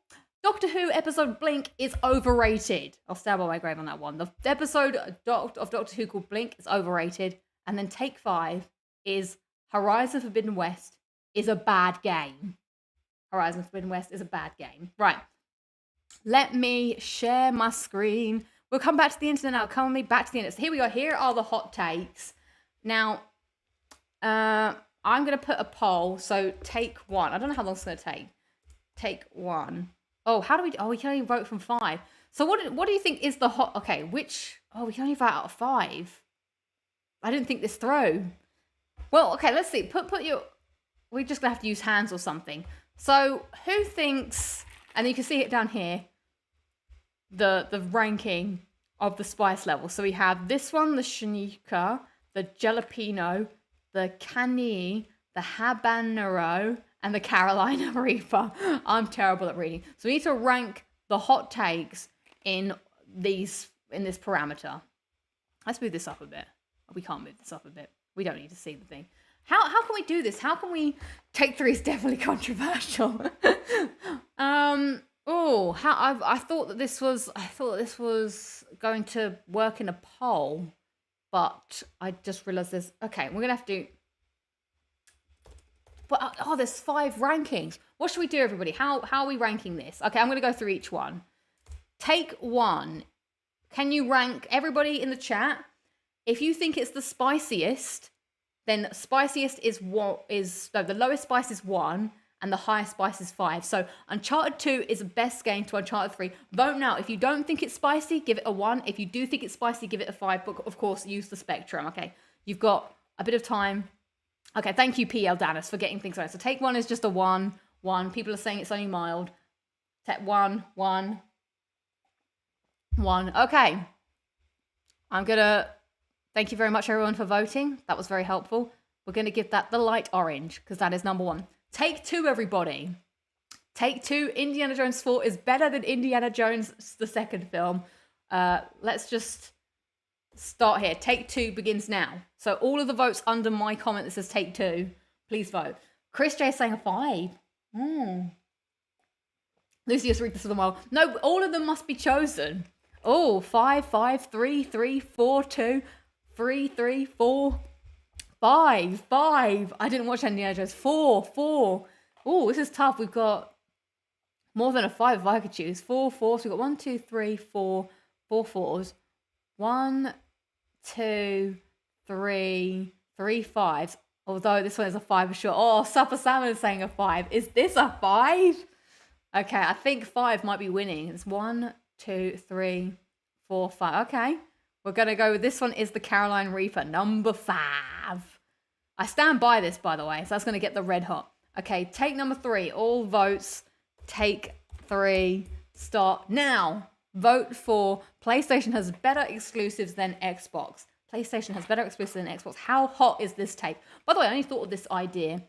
Doctor Who episode Blink is overrated. I'll stand by my grave on that one. The episode of Doctor Who called Blink is overrated. And then take 5 is Horizon Forbidden West is a bad game. Horizon Forbidden West is a bad game. Right. Let me share my screen. We'll come back to the internet now. Come with me back to the internet. So here we go. Here are the hot takes. Now, I'm going to put a poll. So take 1. I don't know how long it's going to take. Take 1. Oh, how do we... Oh, we can only vote from 5. So what do you think is the hot... Okay, which... Oh, we can only vote out of 5. I didn't think this through. Well, okay, let's see. Put your... We're just going to have to use hands or something. So, who thinks... And you can see it down here. The ranking of the spice level. So we have this one, the Shanika, the Jalapeno, the Cani, the Habanero, and the Carolina Reaper. I'm terrible at reading. So we need to rank the hot takes in this parameter. Let's move this up a bit. We can't move this up a bit. We don't need to see the thing. How can we do this? How can we take 3 is definitely controversial. I thought that this was going to work in a poll, but I just realized this. Okay, we're gonna have to do. But there's 5 rankings. What should we do, everybody? How are we ranking this? Okay, I'm gonna go through each one. Take 1. Can you rank everybody in the chat? If you think it's the spiciest, then spiciest is the lowest spice is 1 and the highest spice is 5. So Uncharted 2 is the best game to Uncharted 3. Vote now. If you don't think it's spicy, give it a 1. If you do think it's spicy, give it a 5. But of course, use the spectrum. Okay, you've got a bit of time. Okay, thank you, PL Danis, for getting things right. So Take 1 is just a 1. People are saying it's only mild. Take 1. Okay. I'm gonna thank you very much, everyone, for voting. That was very helpful. We're gonna give that the light orange because that is number 1. Take 2, everybody. Take 2. Indiana Jones 4 is better than Indiana Jones, the second film. Let's just start here. Take 2 begins now. So all of the votes under my comment that says Take 2, please vote. Chris J is saying a 5. Lucius read this for the while. No, all of them must be chosen. Oh, 5, 5, 3, 3, 4, 2, 3, 3, 4, 5, 5. I didn't watch Indiana Jones. 4, 4. Oh, this is tough. We've got more than a 5 if I could choose. 4, 4. So we've got 1, 2, 3, 4, 4 4s. 1, 2, 3, 3 5s. Although this one is a 5 for sure. Oh, Supper Salmon is saying a 5. Is this a 5? Okay, I think 5 might be winning. It's 1, 2, 3, 4, 5. Okay, we're gonna go with this one. Is the Carolina Reaper number 5? I stand by this, by the way. So that's gonna get the red hot. Okay, Take number 3. All votes. Take 3. Start now. Vote for PlayStation has better exclusives than Xbox. PlayStation has better exclusives than Xbox. How hot is this take? By the way, I only thought of this idea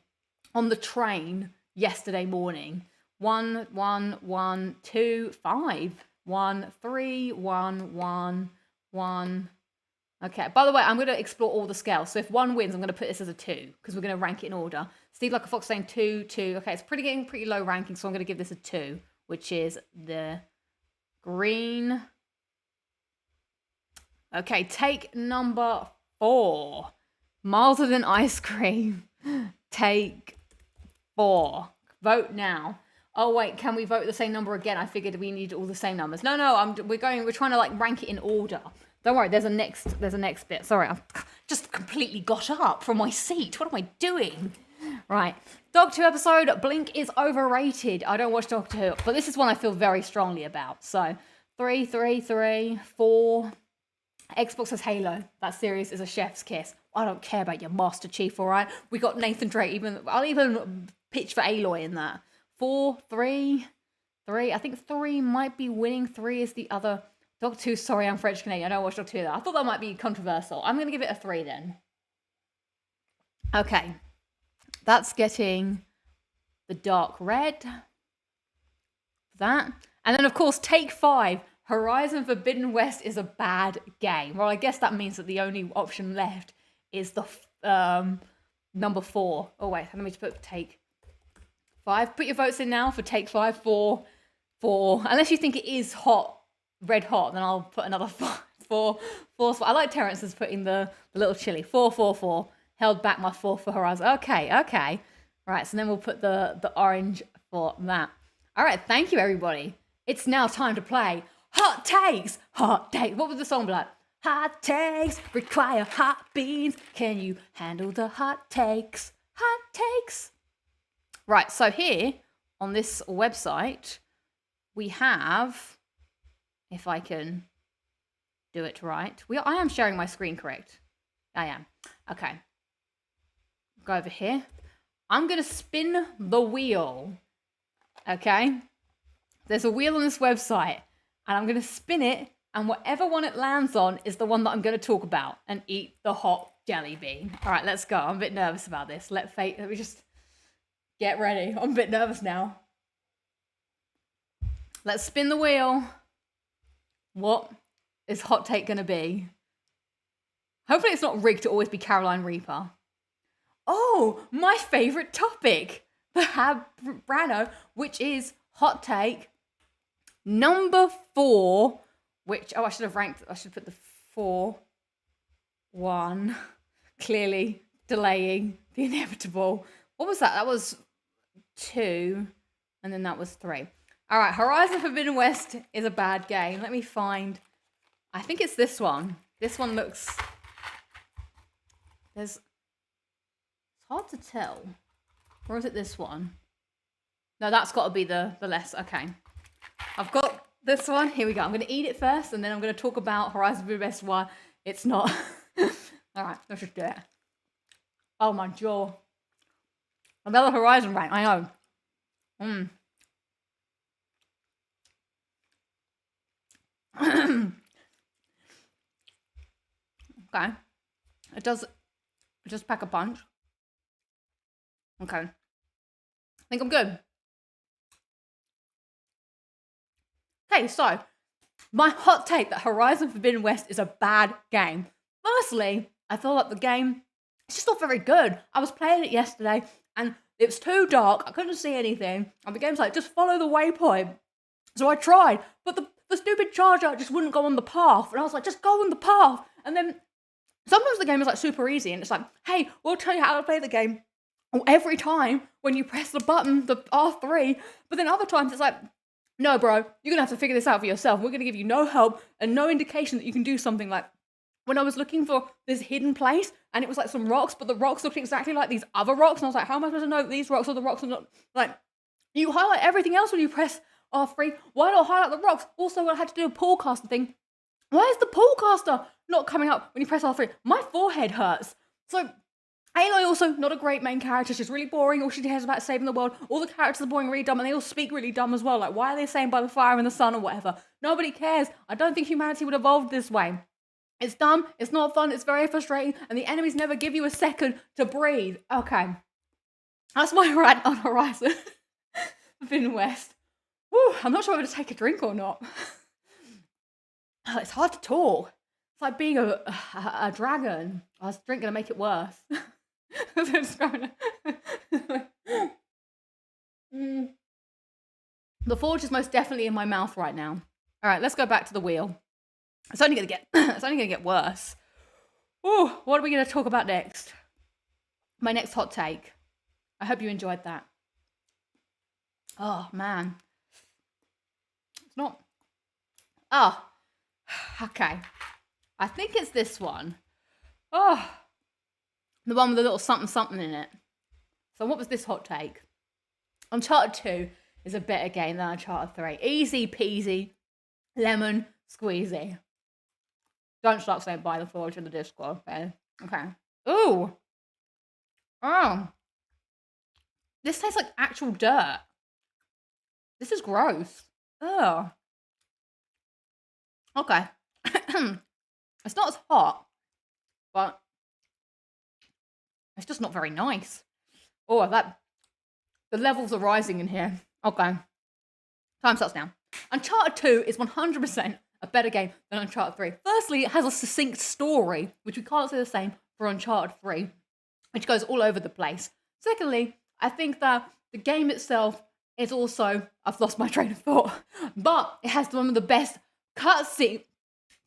on the train yesterday morning. 1, 1, 1, 2, 5. 1, 3, 1, 1, 1. Okay, by the way, I'm going to explore all the scales. So if 1 wins, I'm going to put this as a 2 because we're going to rank it in order. Steve Like a Fox saying 2, 2. Okay, it's getting pretty low ranking, so I'm going to give this a 2, which is the green. Okay, Take number 4. Milder than ice cream. Take 4. Vote now. Oh wait, can we vote the same number again? I figured we need all the same numbers. No, we're trying to like rank it in order. Don't worry, there's a next bit. Sorry, I've just completely got up from my seat. What am I doing? Right. Doctor Who episode, Blink is overrated. I don't watch Doctor Who, but this is one I feel very strongly about. So 3, 3, 3, 4. Xbox has Halo. That series is a chef's kiss. I don't care about your Master Chief, all right? We got Nathan Drake. I'll even pitch for Aloy in that. 4, 3, 3. I think 3 might be winning. 3 is the other. Doctor Who, sorry, I'm French Canadian. I don't watch Doctor Who though. I thought that might be controversial. I'm going to give it a 3 then. Okay. That's getting the dark red. That. And then, of course, Take 5. Horizon Forbidden West is a bad game. Well, I guess that means that the only option left is the number 4. Oh, wait. Let me just put Take 5. Put your votes in now for Take 5, 4, 4. Unless you think it is hot, red hot, then I'll put another 4. I like Terrence's putting the little chili. 4, 4, 4. Held back my 4 for Horizon. Okay. Right, so then we'll put the orange for that. All right, thank you, everybody. It's now time to play Hot Takes. Hot Takes. What would the song be like? Hot takes require hot beans. Can you handle the hot takes? Hot takes. Right, so here on this website, we have, if I can do it right. I am sharing my screen, correct? I am. Okay. Go over here. I'm going to spin the wheel. Okay? There's a wheel on this website, and I'm going to spin it, and whatever one it lands on is the one that I'm going to talk about and eat the hot jelly bean. All right, let's go. I'm a bit nervous about this. Let me just get ready. I'm a bit nervous now. Let's spin the wheel. What is hot take going to be? Hopefully it's not rigged to always be Caroline Reaper. Oh, my favorite topic, the Brano, which is hot take number 4, which, I should have ranked, I should put the 4, 1, clearly delaying the inevitable. What was that? That was 2, and then that was 3. All right, Horizon Forbidden West is a bad game. Let me find, I think it's this one. This one looks, it's hard to tell. Or is it this one? No, that's got to be the less, okay. I've got this one, here we go. I'm going to eat it first, and then I'm going to talk about Horizon Forbidden West, why it's not. All right, let's just do it. Oh, my jaw. Another Horizon rank, I know. Okay. It does just pack a punch. Okay. I think I'm good. Okay, so my hot take that Horizon Forbidden West is a bad game. Firstly, I feel like the game is just not very good. I was playing it yesterday and it was too dark. I couldn't see anything. And the game's like, just follow the waypoint. So I tried, but the stupid charger just wouldn't go on the path. And I was like, just go on the path. And then sometimes the game is like super easy and it's like, hey, we'll tell you how to play the game every time when you press the button, the R3. But then other times it's like, no, bro, you're going to have to figure this out for yourself. We're going to give you no help and no indication that you can do something. Like when I was looking for this hidden place and it was like some rocks, but the rocks looked exactly like these other rocks. And I was like, how am I supposed to know that these rocks are the rocks and not like, you highlight everything else when you press R3. Why not highlight the rocks? Also, when I had to do a pool caster thing, why is the pool caster not coming up when you press R3? My forehead hurts. So Aloy also not a great main character. She's really boring. All she cares about is saving the world. All the characters are boring, really dumb, and they all speak really dumb as well. Like, why are they saying by the fire and the sun or whatever? Nobody cares. I don't think humanity would evolve this way. It's dumb. It's not fun. It's very frustrating. And the enemies never give you a second to breathe. Okay. That's my rant on Horizon Forbidden West. Whew, I'm not sure whether to take a drink or not. It's hard to talk. It's like being a dragon. I was drinking to make it worse. The forge is most definitely in my mouth right now. All right, let's go back to the wheel. It's only gonna get worse. Ooh, what are we gonna talk about next? My next hot take. I hope you enjoyed that. Oh man, it's not. Oh, okay. I think it's this one. Oh, the one with the little something something in it. So what was this hot take? Uncharted 2 is a better game than Uncharted 3. Easy peasy, lemon squeezy. Don't start saying buy the forge in the Discord, okay? Okay. Ooh. Oh. This tastes like actual dirt. This is gross. Ugh. Okay. It's not as hot, but it's just not very nice. Oh, the levels are rising in here. Okay. Time starts now. Uncharted 2 is 100% a better game than Uncharted 3. Firstly, it has a succinct story, which we can't say the same for Uncharted 3, which goes all over the place. Secondly, I think that the game itself is also, I've lost my train of thought, but it has one of the best cutscene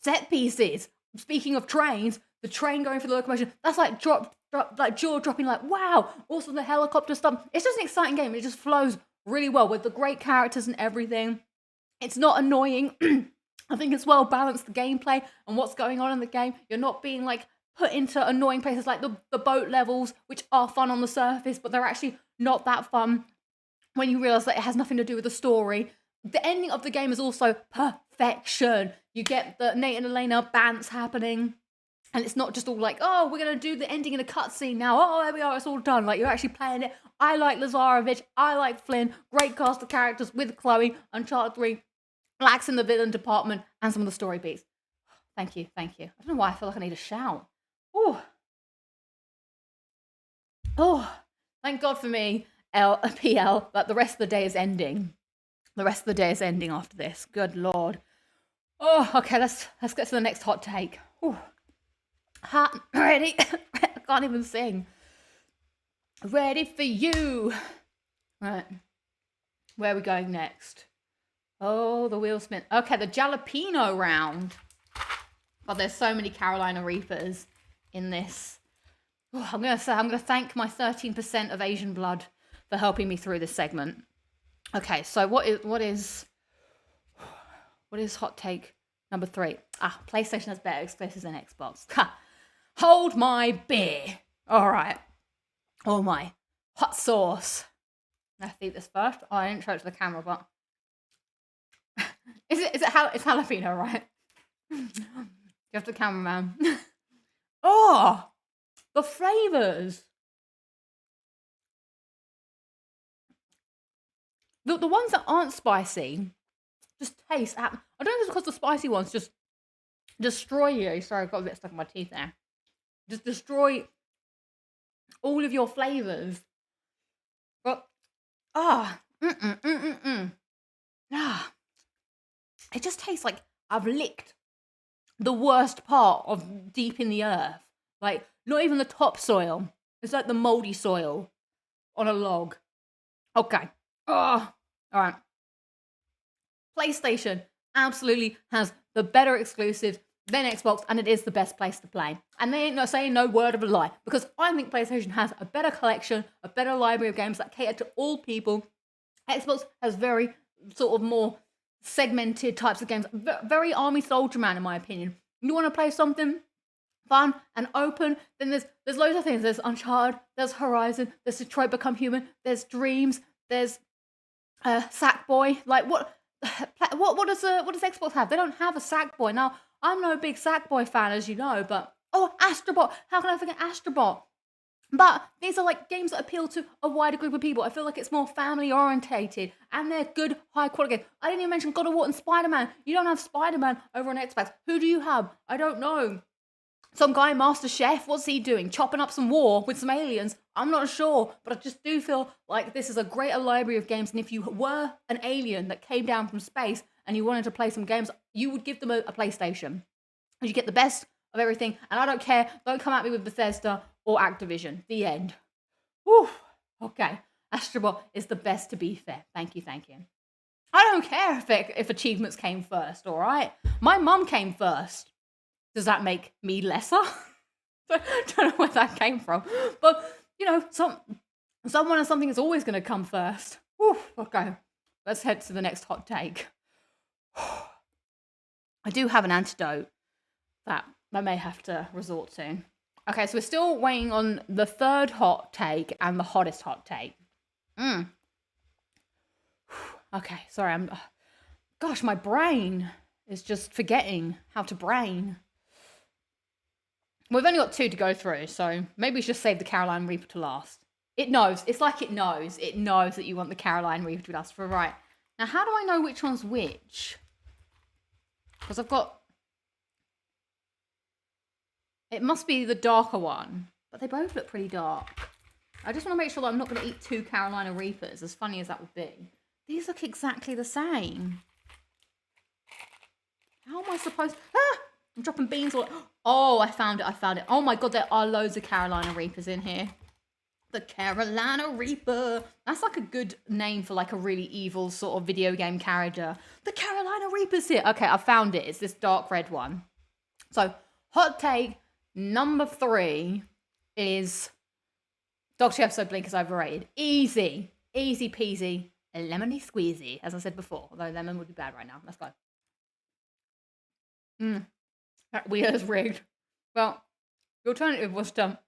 set pieces. Speaking of trains, the train going through the locomotion, that's like like jaw dropping, like wow. Also the helicopter stuff. It's just an exciting game. It just flows really well with the great characters and everything. It's not annoying. I think it's well balanced, the gameplay and what's going on in the game. You're not being like put into annoying places like the boat levels, which are fun on the surface, but they're actually not that fun when you realize that it has nothing to do with the story. The ending of the game is also perfection. You get the Nate and Elena bants happening, and it's not just all like, oh, we're going to do the ending in a cutscene now. Oh, there we are, it's all done. Like, you're actually playing it. I like Lazarevich. I like Flynn. Great cast of characters with Chloe. Uncharted 3 lacks in the villain department and some of the story beats. Thank you, thank you. I don't know why I feel like I need a shout. Oh, thank God for me, PL, that the rest of the day is ending. The rest of the day is ending after this. Good Lord. Oh, okay, let's get to the next hot take. Ooh. Ready? I can't even sing. Ready for you. Right. Where are we going next? Oh, the wheel spin. Okay, the jalapeno round. God, there's so many Carolina Reapers in this. Oh, I'm gonna thank my 13% of Asian blood for helping me through this segment. Okay, so what is hot take number 3? PlayStation has better exclusives than Xbox. Ha! Hold my beer. All right. Oh my hot sauce. Let's eat this first. Oh, I didn't show it to the camera, but it's jalapeno, right? You have the cameraman. Oh, the flavors. The ones that aren't spicy just taste. I don't know if it's because the spicy ones just destroy you. Sorry, I've got a bit stuck in my teeth there. Just destroy all of your flavors. But it just tastes like I've licked the worst part of deep in the earth. Like, not even the topsoil. It's like the moldy soil on a log. Okay. All right. PlayStation absolutely has the better exclusives than Xbox, and it is the best place to play. And they ain't not saying no word of a lie, because I think PlayStation has a better collection, a better library of games that cater to all people. Xbox has very sort of more segmented types of games, very Army Soldier Man, in my opinion. You want to play something fun and open, then there's loads of things. There's Uncharted, there's Horizon, there's Detroit Become Human, there's Dreams, there's Sackboy. Like what does Xbox have? They don't have a Sackboy. Now, I'm no big Sackboy fan, as you know, but Astrobot. How can I forget Astrobot? But these are like games that appeal to a wider group of people. I feel like it's more family orientated and they're good, high quality games. I didn't even mention God of War and Spider-Man. You don't have Spider-Man over on Xbox. Who do you have? I don't know. Some guy, Master Chef, what's he doing? Chopping up some war with some aliens? I'm not sure, but I just do feel like this is a greater library of games. And if you were an alien that came down from space and you wanted to play some games, you would give them a PlayStation. And you get the best of everything. And I don't care. Don't come at me with Bethesda or Activision. The end. Whew. Okay. Astrobot is the best, to be fair. Thank you. I don't care if achievements came first, all right? My mum came first. Does that make me lesser? Don't know where that came from. But, you know, someone or something is always going to come first. Whew. Okay. Let's head to the next hot take. I do have an antidote that I may have to resort to. Okay, so we're still waiting on the third hot take and the hottest hot take. Okay, sorry, gosh, my brain is just forgetting how to brain. We've only got 2 to go through, so maybe we should save the Carolina Reaper to last. It knows. It's like it knows. It knows that you want the Carolina Reaper to be last. Right. Now, how do I know which one's which? Because I've got... It must be the darker one, but they both look pretty dark. I just want to make sure that I'm not going to eat 2 Carolina Reapers, as funny as that would be. These look exactly the same. How am I supposed... I'm dropping beans all... Oh, I found it. Oh my god, there are loads of Carolina Reapers in here. The Carolina Reaper. That's like a good name for like a really evil sort of video game character. The Carolina Reaper's here. Okay, I found it. It's this dark red one. So, hot take number 3 is Dog Chef So Blink is overrated. Easy peasy, lemony squeezy, as I said before. Although lemon would be bad right now. Let's go. That wheel is rigged. Well, the alternative was to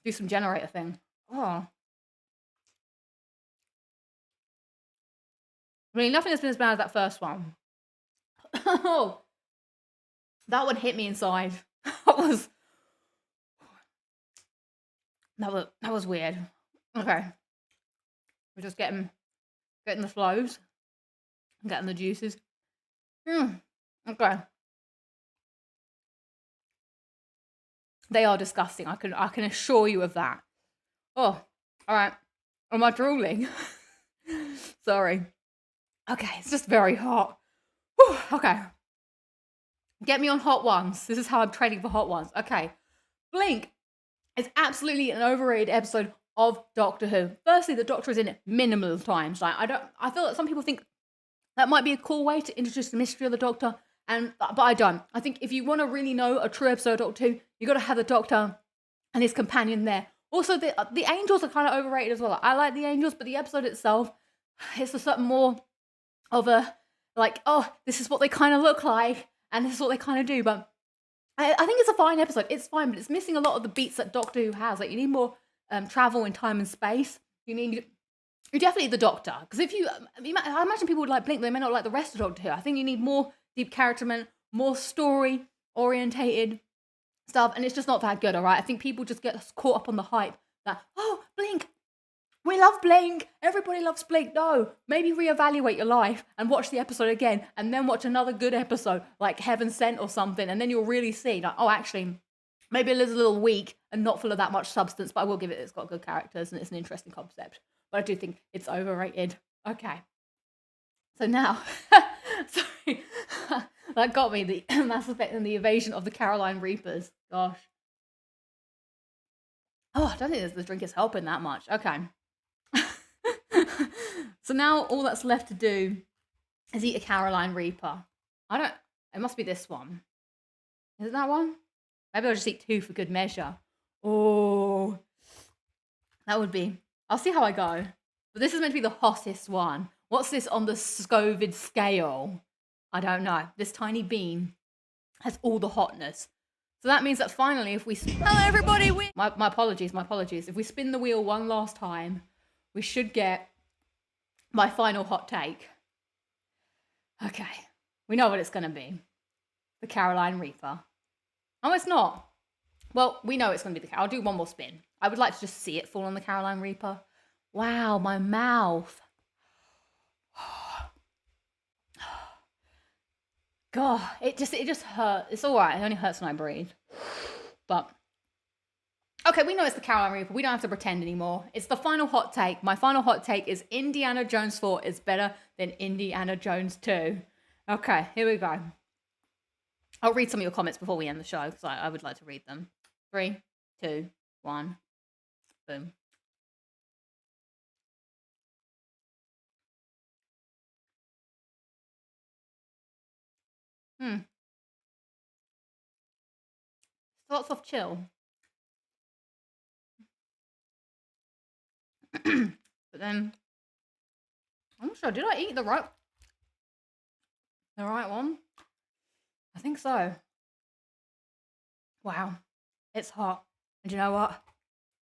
do some generator thing. I mean, nothing has been as bad as that first one. Oh, that one hit me inside. That was weird. Okay, we're just getting the flows, getting the juices. Okay. They are disgusting. I can assure you of that. Oh, all right. Am I drooling? Sorry. Okay, it's just very hot. Whew, okay. Get me on hot ones. This is how I'm training for hot ones. Okay. Blink It's absolutely an overrated episode of Doctor Who. Firstly, the Doctor is in it minimal times. Like I feel that some people think that might be a cool way to introduce the mystery of the Doctor, but I don't. I think if you want to really know a true episode of Doctor Who, you got to have the Doctor and his companion there. Also, the angels are kind of overrated as well. I like the angels, but the episode itself, it's a certain more of a like, oh, this is what they kind of look like, and this is what they kind of do. But I think it's a fine episode. It's fine, but it's missing a lot of the beats that Doctor Who has. Like, you need more travel in time and space. You definitely need the Doctor, because if I imagine people would like Blink, but they may not like the rest of Doctor Who. I think you need more deep character development, more story orientated stuff, and it's just not that good. All right, I think people just get caught up on the hype that, oh, Blink, we love Blink, everybody loves Blink. No, maybe reevaluate your life and watch the episode again, and then watch another good episode like Heaven Sent or something, and then you'll really see like, oh, actually, maybe it is a little weak and not full of that much substance, but I will give it, it's got good characters and it's an interesting concept. But I do think it's overrated. Okay. So now, sorry, that got me, the Mass Effect and the Evasion of the Caroline Reapers. Gosh. Oh, I don't think the drink is helping that much. Okay. So now all that's left to do is eat a Caroline Reaper. It must be this one. Is it that one? Maybe I'll just eat 2 for good measure. Oh, that would be, I'll see how I go. But this is meant to be the hottest one. What's this on the Scoville scale? I don't know. This tiny bean has all the hotness. So that means that finally, if we... Hello, everybody! My apologies. If we spin the wheel one last time, we should get my final hot take. Okay. We know what it's going to be. The Caroline Reaper. Oh, it's not. Well, we know it's going to be I'll do one more spin. I would like to just see it fall on the Caroline Reaper. Wow, my mouth. God, it just hurts. It's all right. It only hurts when I breathe. But okay, we know it's the Caroline Reaper. We don't have to pretend anymore. It's the final hot take. My final hot take is Indiana Jones 4 is better than Indiana Jones 2. Okay, here we go. I'll read some of your comments before we end the show, because I would like to read them. 3, 2, 1. Boom. Lots of chill. But then, I'm not sure, did I eat the right one? I think so. Wow, it's hot. And you know what?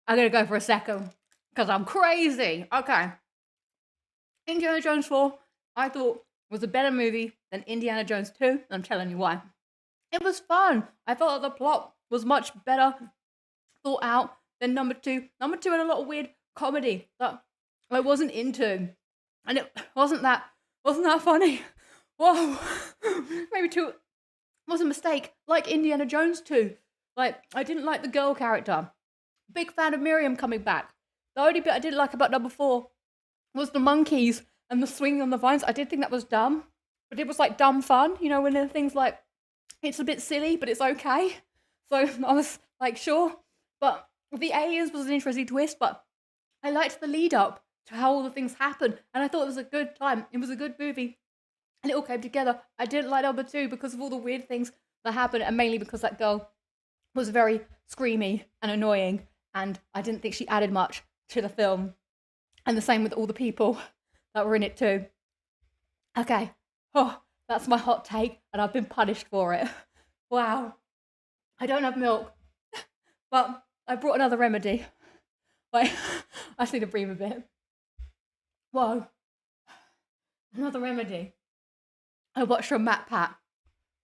I'm gonna go for a second, because I'm crazy. Okay. Indiana Jones 4, I thought, was a better movie than Indiana Jones 2, and I'm telling you why. It was fun. I felt that the plot was much better thought out than number 2. Number 2 had a lot of weird comedy that I wasn't into, and it wasn't that funny. Whoa. Maybe 2 was a mistake, like Indiana Jones 2. Like, I didn't like the girl character. Big fan of Miriam coming back. The only bit I didn't like about number 4 was the monkeys and the swinging on the vines. I did think that was dumb, but it was like dumb fun, you know, when there are things like, it's a bit silly, but it's okay. So I was like, sure. But the aliens was an interesting twist, but I liked the lead up to how all the things happened, and I thought it was a good time. It was a good movie, and it all came together. I didn't like number 2 because of all the weird things that happened, and mainly because that girl was very screamy and annoying, and I didn't think she added much to the film. And the same with all the people that were in it too. Okay. Oh, that's my hot take, and I've been punished for it. Wow. I don't have milk, but I brought another remedy. Wait, I just need to breathe a bit. Whoa. Another remedy. I watched from Matt Pat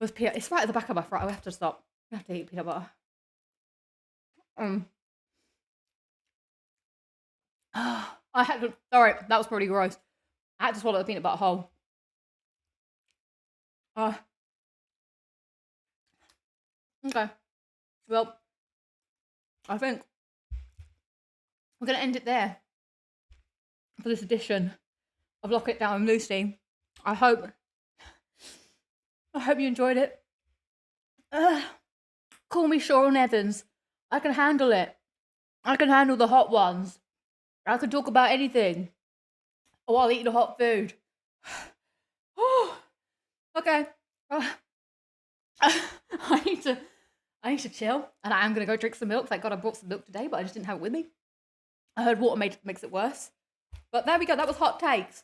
with peanut. It's right at the back of my throat. I have to stop. I have to eat peanut butter. I had to, sorry, that was pretty gross. I had to swallow the peanut butter whole. Okay. Well, I think we're going to end it there for this edition of Lock It Down with Lucy. I hope you enjoyed it. Call me Sharon Evans. I can handle it. I can handle the hot ones. I can talk about anything while eating hot food. Okay. I need to chill, and I am gonna go drink some milk. Thank God I brought some milk today, but I just didn't have it with me. I heard water makes it worse. But there we go. That was hot takes.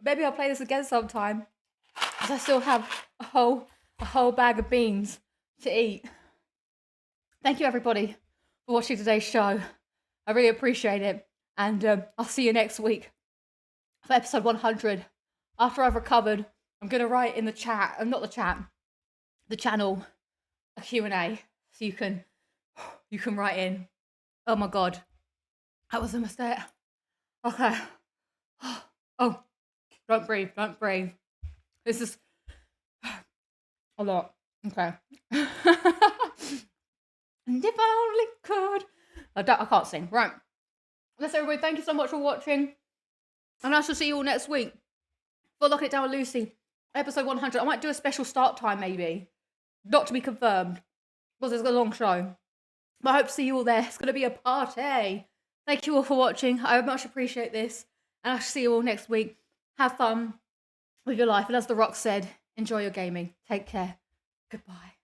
Maybe I'll play this again sometime, because I still have a whole bag of beans to eat. Thank you everybody for watching today's show. I really appreciate it, and I'll see you next week for episode 100. After I've recovered, I'm gonna write in the chat, not the chat, the channel, a Q&A, so you can write in. Oh my God, that was a mistake. Okay. Oh, don't breathe. This is a lot. Okay. And if I only could. I can't sing. Right. That's everybody. Thank you so much for watching. And I shall see you all next week for Locking It Down with Lucy, episode 100. I might do a special start time, maybe. Not to be confirmed, because it's a long show. But I hope to see you all there. It's going to be a party. Thank you all for watching. I much appreciate this. And I shall see you all next week. Have fun with your life. And as The Rock said, enjoy your gaming. Take care. Goodbye.